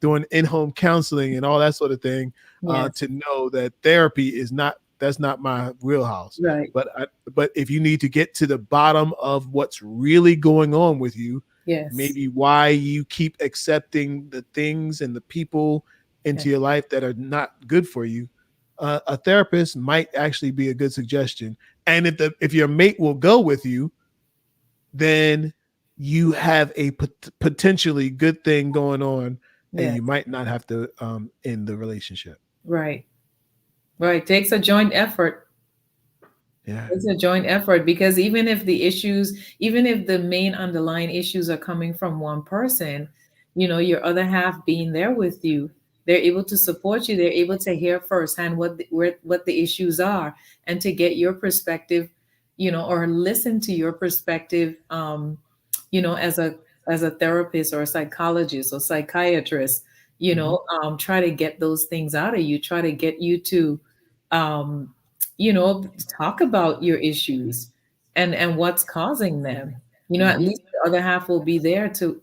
doing in-home counseling and all that sort of thing, Yes. to know that therapy is not that's not my wheelhouse. Right. But if you need to get to the bottom of what's really going on with you, Yes. maybe why you keep accepting the things and the people Yeah. into your life that are not good for you. A therapist might actually be a good suggestion. And if your mate will go with you, then you have a potentially good thing going on, and Yeah. you might not have to end the relationship. Right. Right. Takes a joint effort. Yeah. It's a joint effort because even if the issues, even if the main underlying issues are coming from one person, your other half being there with you, they're able to support you. They're able to hear firsthand what the issues are and to get your perspective, or listen to your perspective, as a therapist or a psychologist or psychiatrist, Hmm. try to get those things out of you, try to get you to, um, talk about your issues and what's causing them. At Hmm. least the other half will be there to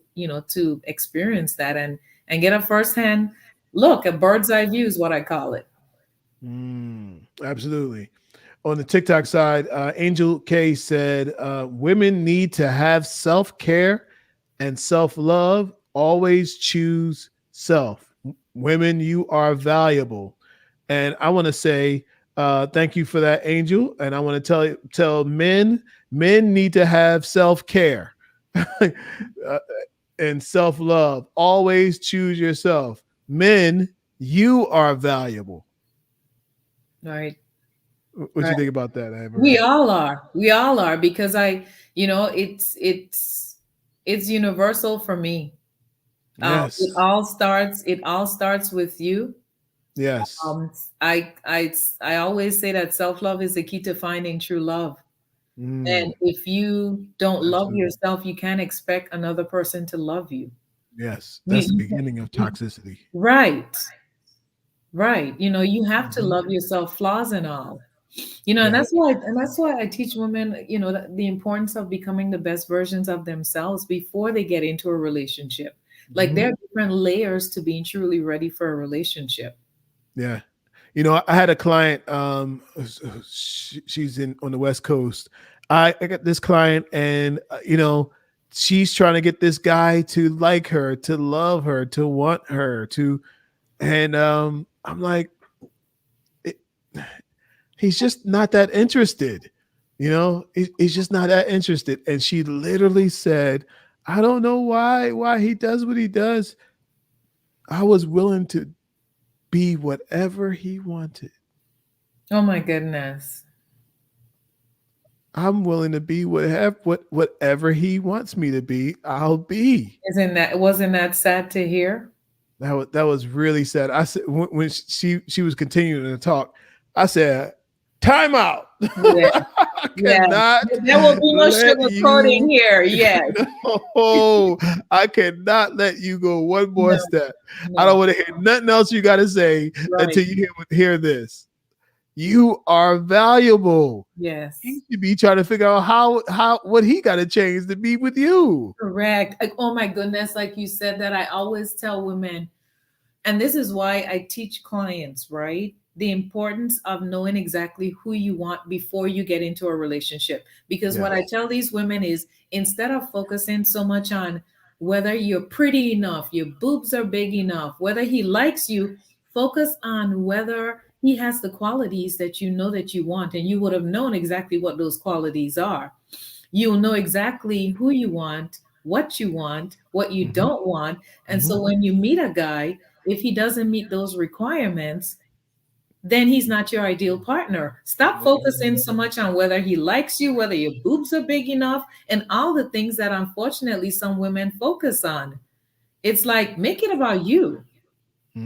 experience that and get a firsthand look, a bird's eye view is what I call it. Absolutely. On the TikTok side, Angel K said, women need to have self care and self love. Always choose self. Women, you are valuable. And I want to say, thank you for that, Angel. And I want to tell men need to have self care and self love. Always choose yourself. Men, you are valuable. Right. What Right. you think about that, We Avarel? all are. We all are because it's universal for me. It Yes. all starts. It all starts with you. Yes. Um, I I I always say that self-love is the key to finding true love. And Mm, if you don't love absolutely. yourself, you can't expect another person to love you. Yes. You, That's the you beginning of you- toxicity. right, right. You have to Hmm. love yourself, flaws and all. And Yeah. that's why I teach women, the importance of becoming the best versions of themselves before they get into a relationship. Like Hmm. there are different layers to being truly ready for a relationship. Yeah. I had a client. She's in on the West Coast. I got this client, and she's trying to get this guy to like her, to love her, to want her, to, and I'm like, it, he's just not that interested. He's just not that interested. And she literally said, I don't know why he does what he does. I was willing to be whatever he wanted. Oh my goodness. I'm willing to be whatever he wants me to be, I'll be. Wasn't that sad to hear? That was really sad. I said when she was continuing to talk, I said, "Time out. Yeah, I yeah. cannot There will be no let sugarcoating you here. Yes. no, I cannot let you go one more No, step. I don't no. want to hear nothing else you got to say Right. until you hear this. You are valuable. He Yes. should be trying to figure out how what he got to change to be with you. Correct. Like, oh my goodness, like you said that I always tell women, and this is why I teach clients, right? The importance of knowing exactly who you want before you get into a relationship. Because what I Yes. tell these women is instead of focusing so much on whether you're pretty enough, your boobs are big enough, whether he likes you, focus on whether he has the qualities that you know that you want. And you would have known exactly what those qualities are. You'll know exactly who you want, what you Hmm. don't want. And Hmm. so when you meet a guy, if he doesn't meet those requirements, then he's not your ideal partner. Stop focusing so much on whether he likes you, whether your boobs are big enough, and all the things that unfortunately some women focus on. It's like, make it about you.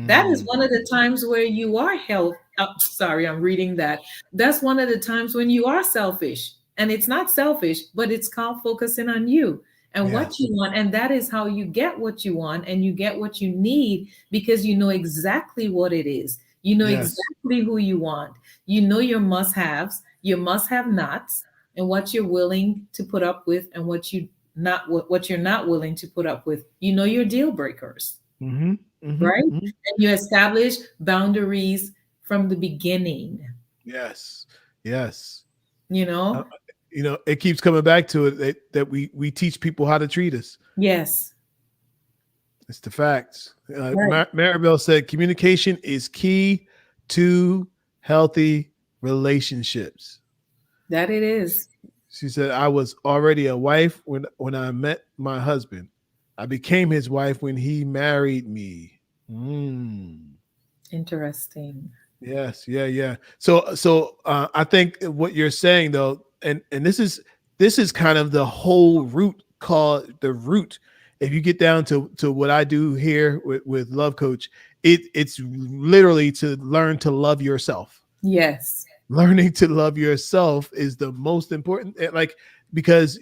That is one of Mm. the times where you are held. Oh, sorry, I'm reading that. That's one of the times when you are selfish. And it's not selfish, but it's called focusing on you and what you Yes. want. And that is how you get what you want and you get what you need because you know exactly what it is. You know Yes. exactly who you want. You know your must haves, your must have nots, and what you're willing to put up with and what you're not willing to put up with. You know your deal breakers, Hmm. Hmm. right? Hmm. And you establish boundaries from the beginning, Yes. Yes. you Uh, know? You know, it keeps coming back to it that we teach people how to treat us. Yes. It's the facts. Right. Maribel said communication is key to healthy relationships. That it is. She said, I was already a wife when I met my husband. I became his wife when he married me. Mm. Interesting. Yes, yeah, yeah. So I think what you're saying though, and this is kind of the whole root called the root. If you get down to what I do here with Love Coach, it's literally to learn to love yourself. Yes. Learning to love yourself is the most important, like, because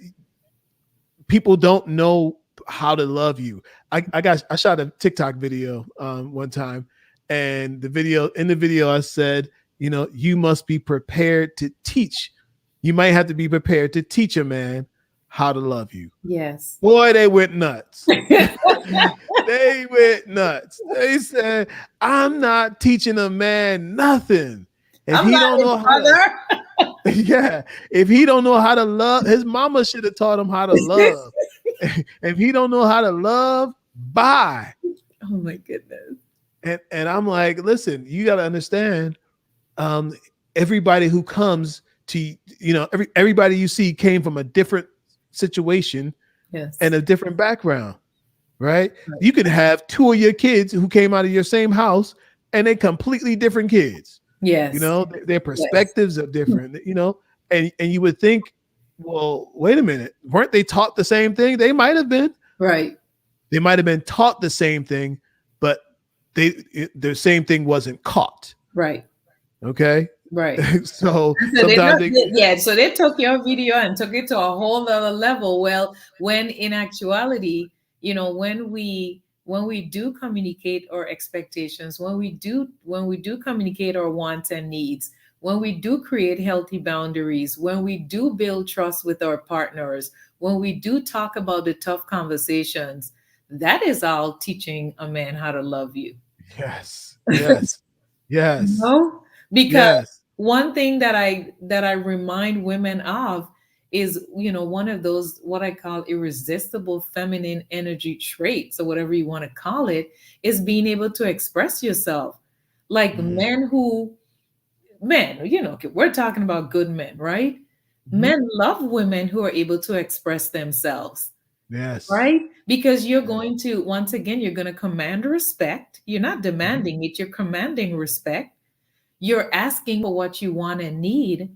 people don't know how to love you. I shot a TikTok video one time, and the video I said, you know, you must be prepared to teach. You might have to be prepared to teach a man how to love you. Yes. Boy, they went nuts. They went nuts. They said, I'm not teaching a man nothing. If I'm he not don't his know how to, brother. yeah, if he don't know how to love, his mama should have taught him how to love. If he don't know how to love, bye. Oh my goodness. And I'm like, listen, you got to understand, um, everybody who comes to, you know, everybody you see came from a different situation Yes. and a different background, right? Right. You could have two of your kids who came out of your same house and they completely different kids. You Yes. know, their Yes. perspectives are different, you know, and you would think, well, wait a minute, weren't they taught the same thing? They might have been. Right. They might have been taught the same thing, but the same thing wasn't caught. Right. Okay. Right. So So they sometimes not, they, yeah, so they took your video and took it to a whole other level. Well, when in actuality, when we do communicate our expectations, when we do communicate our wants and needs, when we do create healthy boundaries, when we do build trust with our partners, when we do talk about the tough conversations, that is all teaching a man how to love you. yes, yes, yes, No, because yes. one thing that I remind women of is, one of those what I call irresistible feminine energy traits, or whatever you want to call it, is being able to express yourself. Like Mm, men, we're talking about good men, right? mhm. Men love women who are able to express themselves, Yes. right? Because you're Yeah. going to, once again, you're going to command respect. You're not Mhm. demanding it, you're commanding respect. You're asking for what you want and need.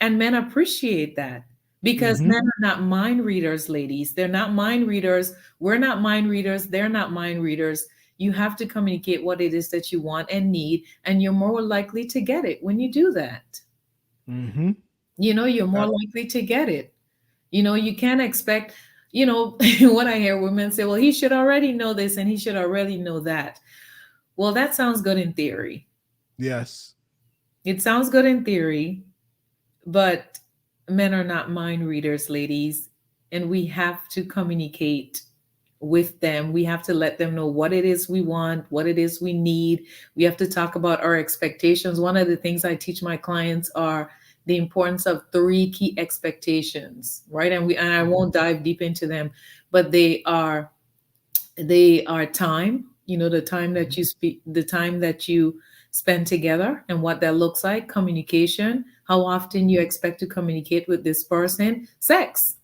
And men appreciate that, because Mhm. men are not mind readers, ladies. They're not mind readers. We're not mind readers. They're not mind readers. You have to communicate what it is that you want and need, and you're more likely to get it when you do that. Mhm. You're more Uh, likely to get it. You can't expect, when I hear women say, well, he should already know this and he should already know that. Well, that sounds good in theory. yes. It sounds good in theory, but men are not mind readers, ladies. And we have to communicate with them. We have to let them know what it is we want, what it is we need. We have to talk about our expectations. One of the things I teach my clients are the importance of three key expectations, right? And I Mhm. won't dive deep into them, but they are time, the time that Mhm. you speak, the time that you spend together, and what that looks like. Communication, how often you expect to communicate with this person. Sex,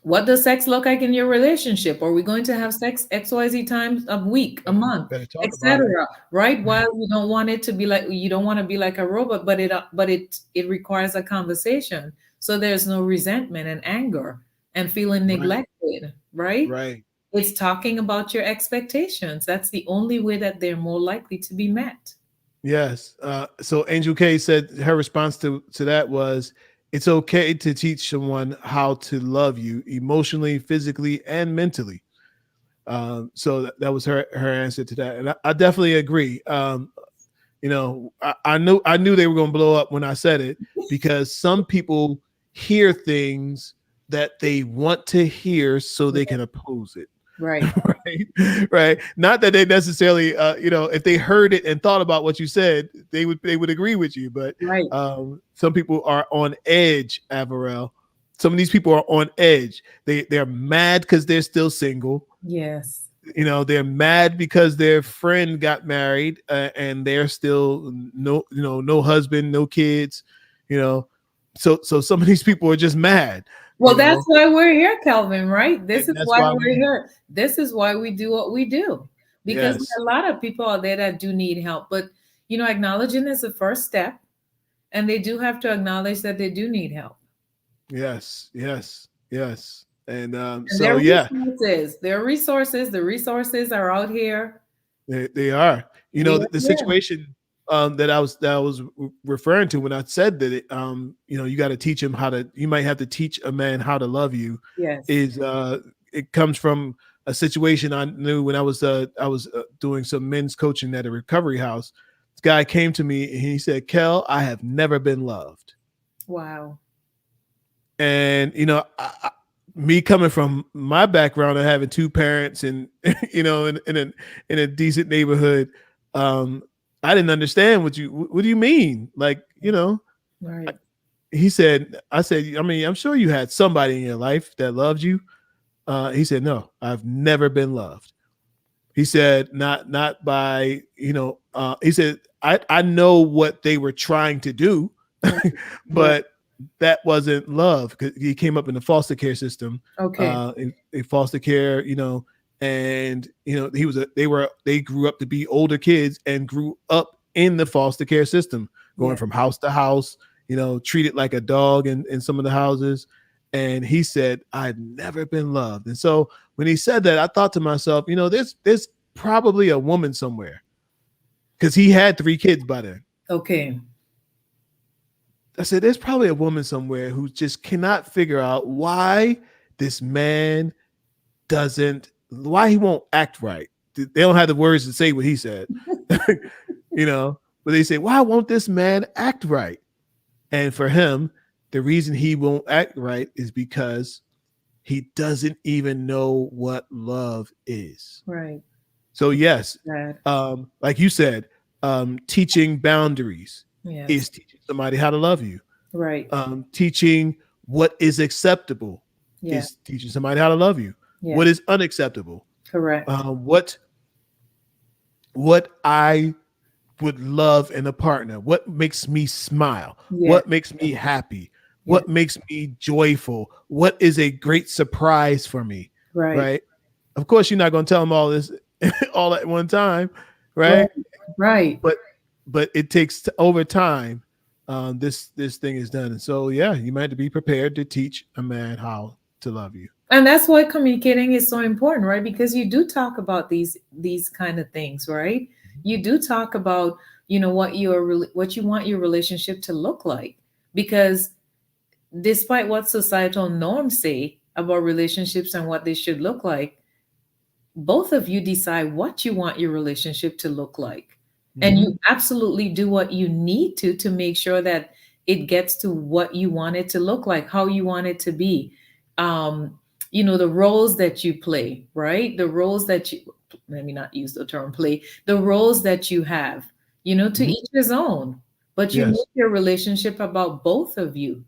what does sex look like in your relationship? Are we going to have sex XYZ times a week, a month, Better talk about it. etc.? Right? While you don't want it to be like, you don't want to be like a robot, but it requires a conversation. So there's no resentment and anger and feeling Right. neglected, right? Right. It's talking about your expectations. That's the only way that they're more likely to be met. Yes. So Angel K said her response to that was, it's okay to teach someone how to love you emotionally, physically, and mentally. So that was her answer to that, and I definitely agree. I knew they were going to blow up when I said it, because some people hear things that they want to hear so they can oppose it. Right. Right, right. Not that they necessarily, if they heard it and thought about what you said, they would agree with you. But Right. some people are on edge, Avarel. Some of these people are on edge. They're mad because they're still single. Yes. They're mad because their friend got married, and they're still no husband, no kids. You know, so some of these people are just mad. Well, that's why we're here, Kelvin, right? This And is that's why why we're we here. This is why we do what we do. Because there yes, are a lot of people out there that do need help. But, acknowledging is the first step. And they do have to acknowledge that they do need help. yes, yes, yes. And And so yeah, their resources, the resources are out here. they are. We are The here. situation that I was referring to when I said that you got to teach him how to. You might have to teach a man how to love you. Yes. Is it comes from a situation I knew when I was doing some men's coaching at a recovery house. This guy came to me and he said, "Kel, I have never been loved." Wow. And me coming from my background of having two parents and in a decent neighborhood, I didn't understand what do you mean, like, Right. I said, I mean, I'm sure you had somebody in your life that loved you. He said, no, I've never been loved. He said, not by, he said, I know what they were trying to do, Right. but that wasn't love, because he came up in the foster care system, Okay. in foster care, and they grew up to be older kids and grew up in the foster care system, going Yeah. from house to house, treated like a dog in some of the houses. And he said, I'd never been loved. And so when he said that, I thought to myself, there's probably a woman somewhere, because he had 3 kids by then. Okay. I said, there's probably a woman somewhere who just cannot figure out why this man why he won't act right. They don't have the words to say what he said, but they say, why won't this man act right? And for him, the reason he won't act right is because he doesn't even know what love is. Right. So yes, That. like you said, teaching boundaries Yes. is teaching somebody how to love you. Right. Teaching what is acceptable Yeah. is teaching somebody how to love you. Yeah. What is unacceptable? Correct. What I would love in a partner? What makes me smile? Yeah. What makes me happy? What makes me joyful? What is a great surprise for me? Right. Right. Of course, you're not going to tell them all this all at one time, right? Right. But it takes over time. This thing is done, and so yeah, you might have to be prepared to teach a man how to love you. And that's why communicating is so important, right? Because you do talk about these kind of things, right? You do talk about, what what you want your relationship to look like. Because despite what societal norms say about relationships and what they should look like, both of you decide what you want your relationship to look like. And you absolutely do what you need to make sure that it gets to what you want it to look like, how you want it to be. um the roles that you play, right? The roles that you, let me not use the term play, the roles that you have, to Mhm. each his own. But you Yes, make your relationship about both of you.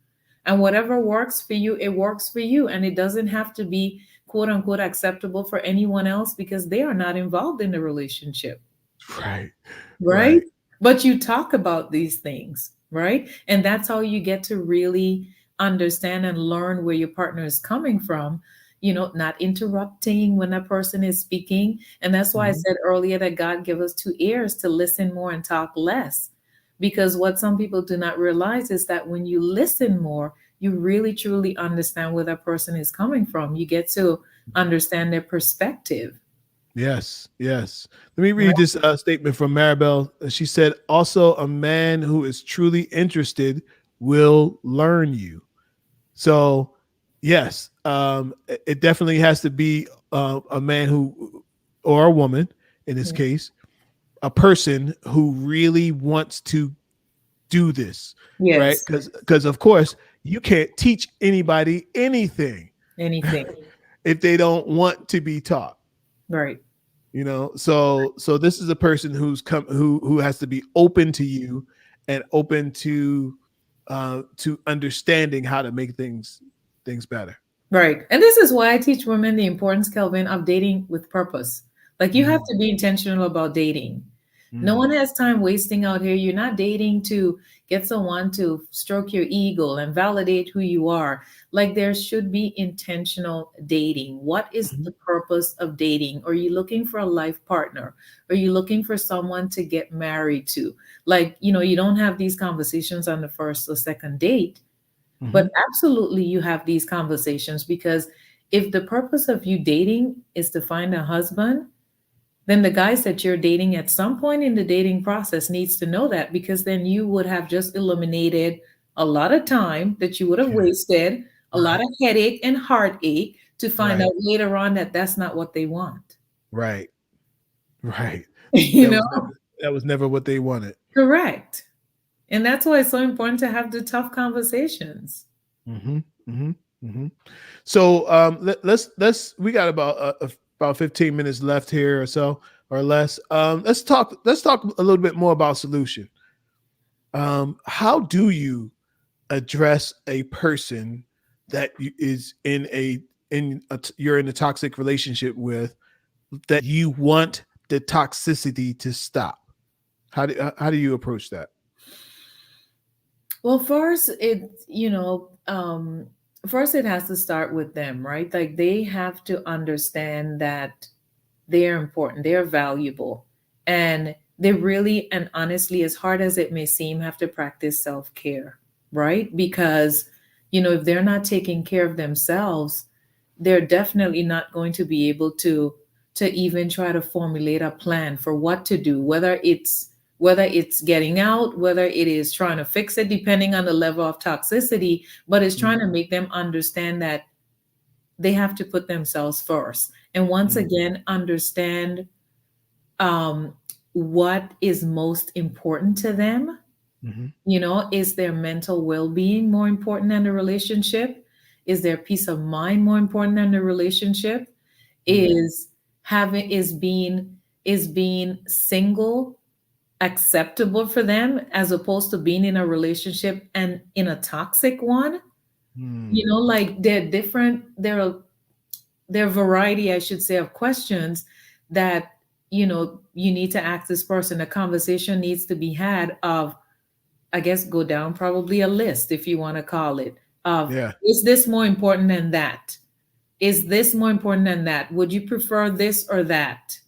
And whatever works for you, it works for you. And it doesn't have to be quote unquote acceptable for anyone else, because they are not involved in the relationship. right, Right. right. But you talk about these things, right? And that's how you get to really understand and learn where your partner is coming from, not interrupting when a person is speaking. And that's why I Mhm. said earlier that God gave us 2 ears to listen more and talk less. Because what some people do not realize is that when you listen more, you really truly understand where that person is coming from. You get to understand their perspective. Yes, yes. Let me Right. read this statement from Maribel. She said, also, a man who is truly interested will learn you. So, yes, it definitely has to be a man who, or a woman in this Yeah. case, a person who really wants to do this, right? Yes. Because of course, you can't teach anybody anything Anything. if they don't want to be taught. Right. So this is a person who's come who has to be open to you and open to understanding how to make things better. Right. And this is why I teach women the importance, Kelvin, of dating with purpose. Like you have Mhm. to be intentional about dating. No Mm. one has time wasting out here. You're not dating to get someone to stroke your ego and validate who you are. Like there should be intentional dating. What is the Mhm. purpose of dating? Are you looking for a life partner? Are you looking for someone to get married to? Like, you don't have these conversations on the first or second date, but Mhm. absolutely, you have these conversations because if the purpose of you dating is to find a husband, then the guys that you're dating at some point in the dating process needs to know that, because then you would have just eliminated a lot of time that you would have Yeah. wasted, a lot Right. of headache and heartache to find Right. out later on that that's not what they want. Right. Right. you That know, was never that was never what they wanted. correct. And that's why it's so important to have the tough conversations. Hmm. Hmm. Hmm. So let's we got about 15 minutes left here or so or less. Let's talk a little bit more about solution. How do you address a person that is you're in a toxic relationship with, that you want the toxicity to stop? How do you approach that? Well, first it has to start with them, right? Like they have to understand that they're important, they're valuable, and they really and honestly, as hard as it may seem, have to practice self-care, right? Because, if they're not taking care of themselves, they're definitely not going to be able to even try to formulate a plan for what to do, whether it's getting out, whether it is trying to fix it, depending on the level of toxicity, but it's trying Mm. to make them understand that they have to put themselves first. And once Mm. again, understand um, what is most important to them. Mhm. Is their mental well being more important than the relationship? Is their peace of mind more important than the relationship? Mm. Is having is being single acceptable for them as opposed to being in a relationship and in a toxic one? Mm. Like there are variety, I should say, of questions that you need to ask this person. A conversation needs to be had of, I guess, go down probably a list, if you want to call it, of, Yeah. is this more important than that? Is this more important than that? Would you prefer this or that?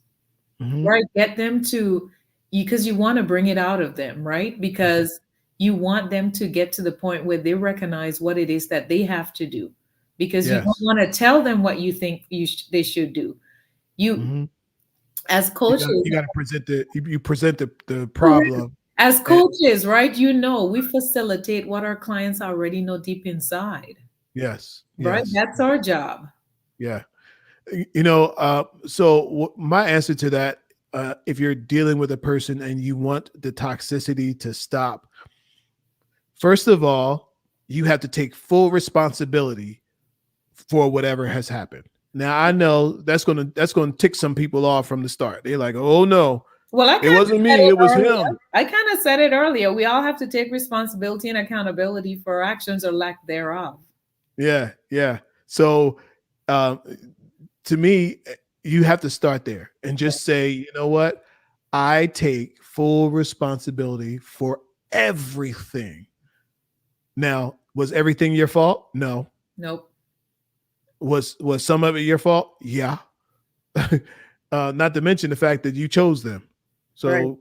Mhm. Right? Get them to you, because you want to bring it out of them, right? Mhm. Because you want them to get to the point where they recognize what it is that they have to do, because you don't Yes. want to tell them what you think they should do. You, Mhm. as You got coaches, you got to present you present the correct. problem. As And coaches, right? We facilitate what our clients already know deep inside, yes. right? Yes. That's our job. Yeah. So my answer to that, if you're dealing with a person and you want the toxicity to stop, first of all, you have to take full responsibility for whatever has happened. Now I know that's gonna tick some people off from the start. They're like, "Oh no, Well, it wasn't me, it was him." I kind of said it earlier. We all have to take responsibility and accountability for our actions or lack thereof. Yeah, yeah. So, uh, to me, you have to start there and just say, you know what? I take full responsibility for everything. Now, was everything your fault? No. Nope. Was some of it your fault? Yeah. Not to mention the fact that you chose them. Right. So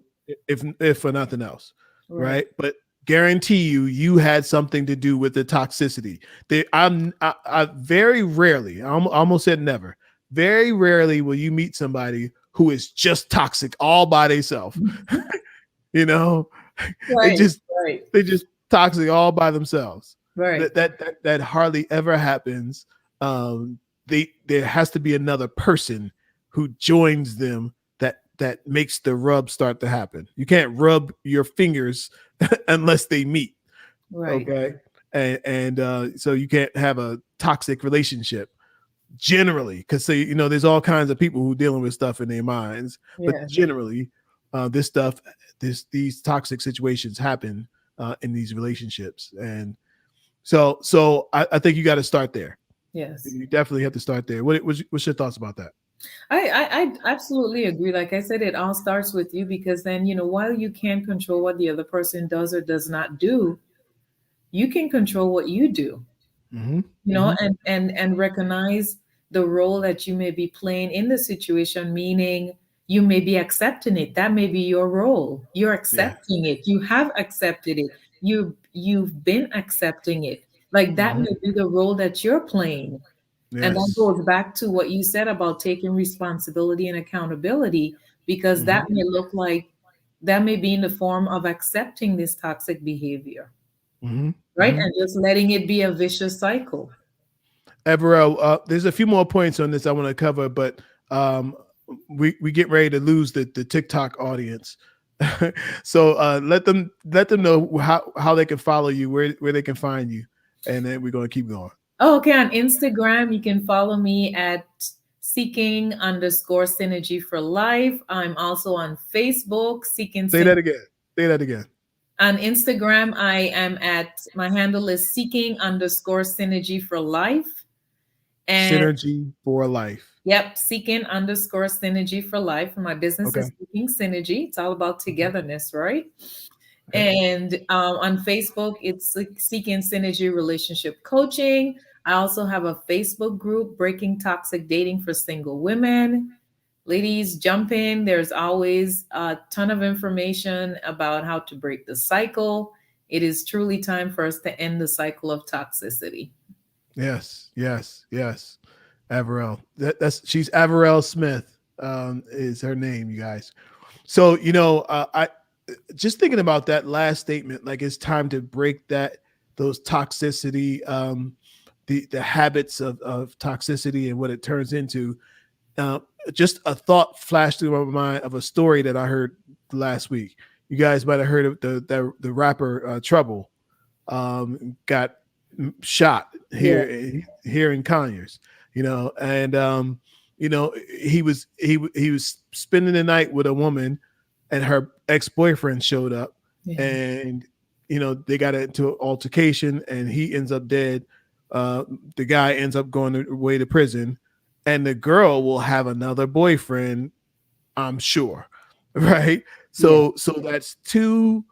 if for nothing else, Right. right? But guarantee you had something to do with the toxicity. I very rarely, almost said never, very rarely will you meet somebody who is just toxic all by themselves. You know, they Right. just Right. they just toxic all by themselves. Right. That hardly ever happens. There has to be another person who joins them that makes the rub start to happen. You can't rub your fingers unless they meet. Right. Okay, and so you can't have a toxic relationship. generally, because there's all kinds of people who dealing with stuff in their minds, but Yeah. generally, this stuff, these toxic situations happen in these relationships, and I think you got to start there. Yes. You definitely have to start there. What's your thoughts about that? I absolutely agree. Like I said, it all starts with you because then, while you can't control what the other person does or does not do, you can control what you do, Mm-hmm. Mm-hmm. and recognize the role that you may be playing in the situation, meaning you may be accepting it. That may be your role. You're Yeah. accepting it. You have accepted it. You've been accepting it. Like that Mm-hmm. may be the role that you're playing. And that Yes. goes back to what you said about taking responsibility and accountability, because Mm-hmm. that may be in the form of accepting this toxic behavior, Mm-hmm. right? Mm-hmm. And just letting it be a vicious cycle. Avarel, there's a few more points on this I want to cover, but um, we get ready to lose the TikTok audience. So let them know how they can follow you, where they can find you, and then we're going to keep going. Oh, okay. On Instagram, you can follow me at seeking_synergy for life. I'm also on Facebook, seeking Say that synergy. again. Say that again. On Instagram, my handle is seeking_synergy for life. And Synergy for life. yep, seeking_synergy for life. My business Okay. is Seeking Synergy. It's all about Okay. togetherness, right? Okay. And on Facebook, it's Seeking Synergy Relationship Coaching. I also have a Facebook group, Breaking Toxic Dating for Single Women. Ladies, jump in. There's always a ton of information about how to break the cycle. It is truly time for us to end the cycle of toxicity. Yes. Yes. Yes. Avarel. That's she's Avarel Smith. Is her name, you guys. So I just thinking about that last statement, like it's time to break those toxicity, the habits of toxicity and what it turns into. Uh, just a thought flashed through my mind of a story that I heard last week. You guys might have heard of the rapper Trouble, got shot Yeah. here in Conyers, and he was spending the night with a woman, and her ex boyfriend showed up, Yeah. and they got into an altercation, and he ends up dead. The guy ends up going away to prison, and the girl will have another boyfriend, I'm sure, right? Yeah. So that's two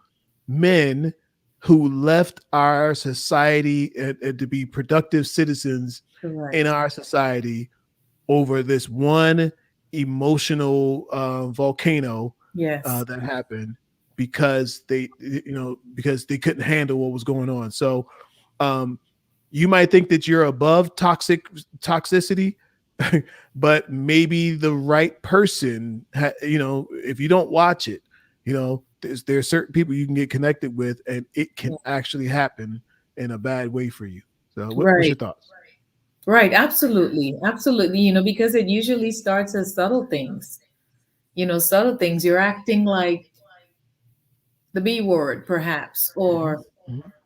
men who left our society and to be productive citizens in Correct. our society over this one emotional volcano Yes. that happened because because they couldn't handle what was going on. So um, you might think that you're above toxicity, but maybe the right person, if you don't watch it, there's certain people you can get connected with, and it can actually happen in a bad way for you. So, what's Right. your thoughts? Right. Absolutely. Absolutely. Because it usually starts as subtle things. Subtle things. You're acting like the B word, perhaps, Mm-hmm. or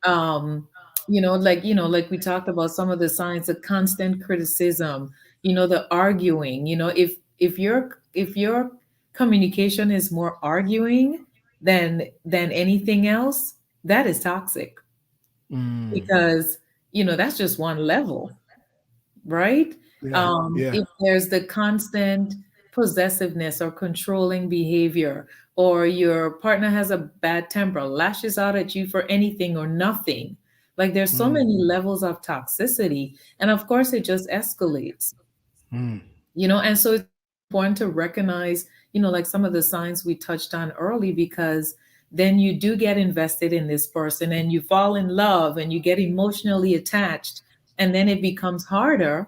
um like we talked about some of the signs of constant criticism, the arguing. If your communication is more arguing than anything else, that is toxic, Mm. because that's just one level, right? Yeah, yeah. If there's the constant possessiveness or controlling behavior, or your partner has a bad temper, lashes out at you for anything or nothing, like there's so Mm, many levels of toxicity, and of course it just escalates. mm, And so it's important to recognize, like some of the signs we touched on early, because then you do get invested in this person and you fall in love and you get emotionally attached, and then it becomes harder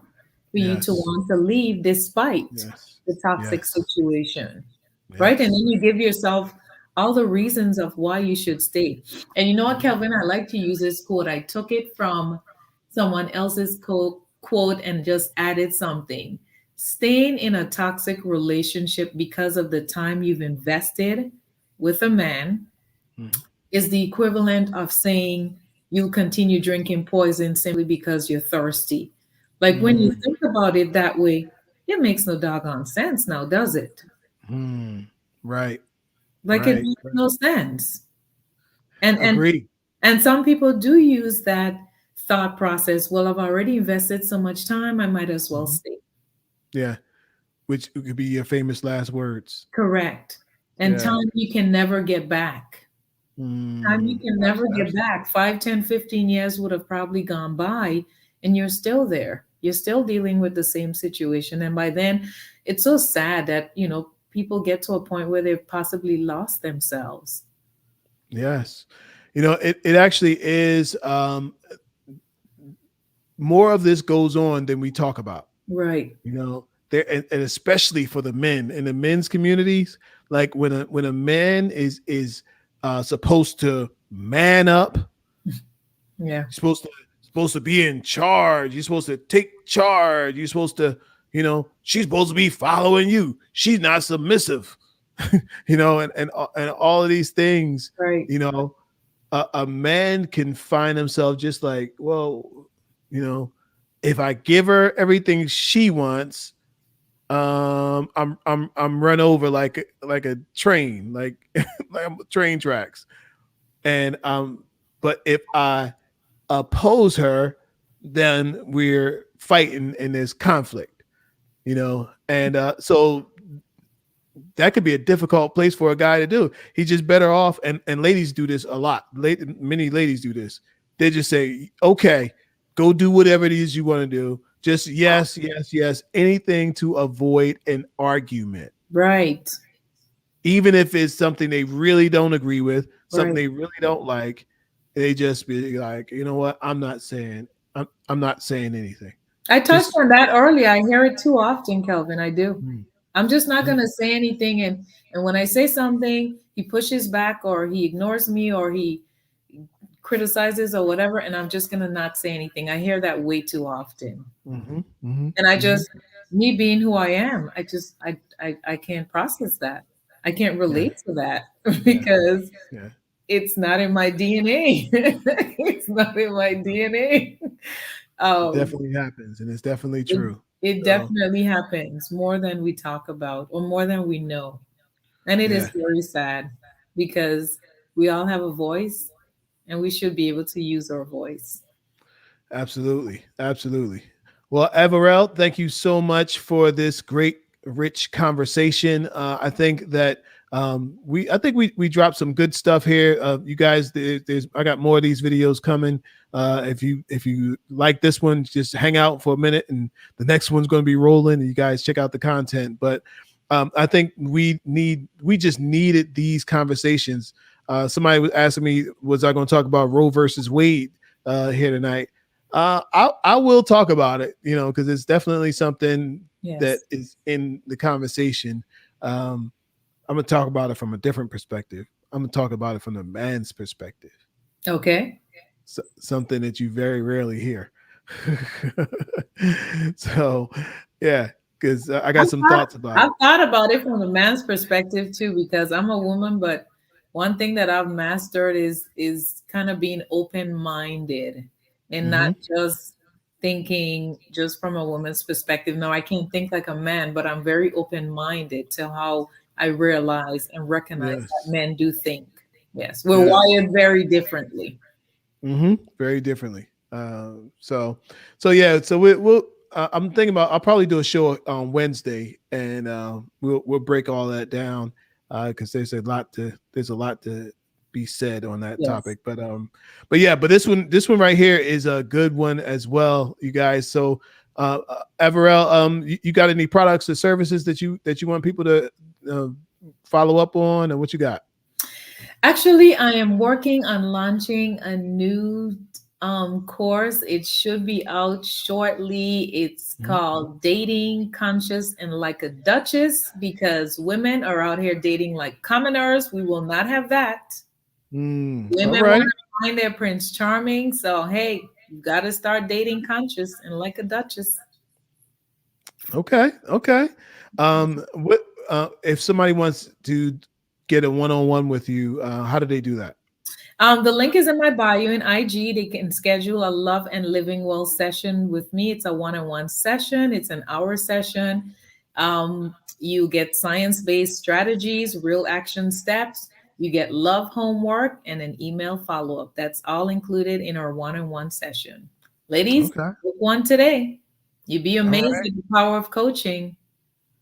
for you to yes, want to leave despite yes, the toxic yes, situation, right? And yes. then you give yourself all the reasons of why you should stay. And you know what, Mhm. Kelvin, I like to use this quote. I took it from someone else's quote and just added something. Staying in a toxic relationship because of the time you've invested with a man Mhm. is the equivalent of saying you'll continue drinking poison simply because you're thirsty. Like when you Mm, think about it that way, it makes no doggone sense now, does it? mm. Right, Like it right, makes right. no sense. And and Agree. and some people do use that thought process. Well, I've already invested so much time, I might as well Mhm. stay. Yeah, which could be your famous last words. Correct. And Yeah. time you can never get back. Time you Mm. can never get Absolutely. back. 5, 10, 15 years would have probably gone by and you're still there. You're still dealing with the same situation. And by then, it's so sad that, people get to a point where they've possibly lost themselves. Yes. It actually is more of this goes on than we talk about. Right. There and especially for the men in the men's communities, like when a man is supposed to man up, Yeah. you're supposed to be in charge. You're supposed to take charge. You're supposed to, she's supposed to be following you. She's not submissive, and all of these things, Right. you know, a man can find himself just like, well, you know, if I give her everything she wants, I'm run over like a train, like train tracks, and but if I oppose her, then we're fighting and there's conflict, and so that could be a difficult place for a guy to do. He's just better off, and ladies do this a lot. Many ladies do this. They just say, "Okay, go do whatever it is you want to do. Just yes, yes, yes, anything to avoid an argument, Right. even if it's something they really don't agree with, something Right. they really don't like. They just be like, you know what? I'm not saying anything. I touched Just on that earlier. I hear it too often, Kelvin. I do. mm, I'm just not mm, going to say anything. And when I say something, he pushes back or he ignores me or he criticizes or whatever. And I'm just going to not say anything. I hear that way too often. mhm, mhm, And I mhm. just, me being who I am, I can't process that. I can't Yeah, relate to that yeah, because yeah. it's not in my DNA. It's not in my DNA. It Um, definitely happens, and it's definitely it, true. it So definitely happens more than we talk about or more than we know. And it is yeah, very sad because we all have a voice and we should be able to use our voice. absolutely, absolutely. Well, Avarel, thank you so much for this great, rich conversation. I think that I think we dropped some good stuff here. You guys, there's I got more of these videos coming. If you like this one, just hang out for a minute, and the next one's going to be rolling. And you guys check out the content. But I think we just needed these conversations. Somebody was asking me, was I going to talk about Roe versus Wade here tonight? I will talk about it, because it's definitely something that Yes. is in the conversation. Um, I'm gonna talk about it from a different perspective. I'm gonna talk about it from the man's perspective, Okay. something that you very rarely hear. So, yeah, because I got I've some thought, thoughts about I've it. thought about it from a man's perspective too, because I'm a woman, but one thing that I've mastered is kind of being open-minded and not Hmm. just thinking just from a woman's perspective. No, I can't think like a man, but I'm very open-minded to how I realize and recognize that Yes, men do think. Yes, we're yes. wired very differently. Very differently. So yeah. So we'll. I'm thinking about. I'll probably do a show on Wednesday, and we'll break all that down because there's a lot to be said on that Yes. topic. But yeah. But this one right here is a good one as well, you guys. So Avarel, you got any products or services that you want people to uh, follow up on, and what you got? Actually, I am working on launching a new course. It should be out shortly. It's Mhm. called Dating Conscious and Like a Duchess because women are out here dating like commoners. We will not have that. All Women want right. to find their Prince Charming. So, hey, you got to start dating conscious and like a duchess. Okay. Okay. What if somebody wants to get a one-on-one with you? How do they do that? The link is in my bio in IG. They can schedule a love and living well session with me. It's a one-on-one session. It's an hour session. You get science-based strategies, real action steps. You get love homework and an email follow-up. That's all included in our one-on-one session. Ladies, Okay. book one today. You'd be All amazed right. at the power of coaching.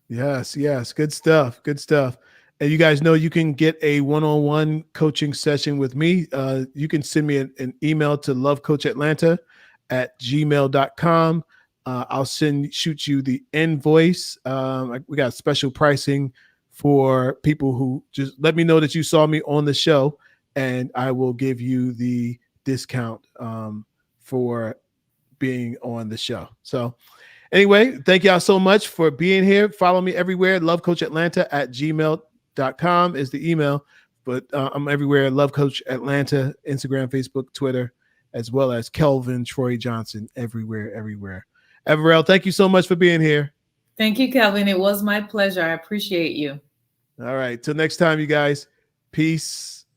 Yes, yes. Good stuff. Good stuff. And you guys know you can get a one-on-one coaching session with me. You can send me an email to lovecoachatlanta@gmail.com. I'll shoot you the invoice. We got special pricing for people who just let me know that you saw me on the show, and I will give you the discount for being on the show. So anyway, thank y'all so much for being here. Follow me everywhere. Lovecoachatlanta@gmail.com is the email. But I'm everywhere. Love Coach Atlanta, Instagram, Facebook, Twitter, as well as Kelvin Troy Johnson, everywhere, everywhere. Avarel, thank you so much for being here. Thank you, Kelvin. It was my pleasure. I appreciate you. All right. Till next time, you guys. Peace.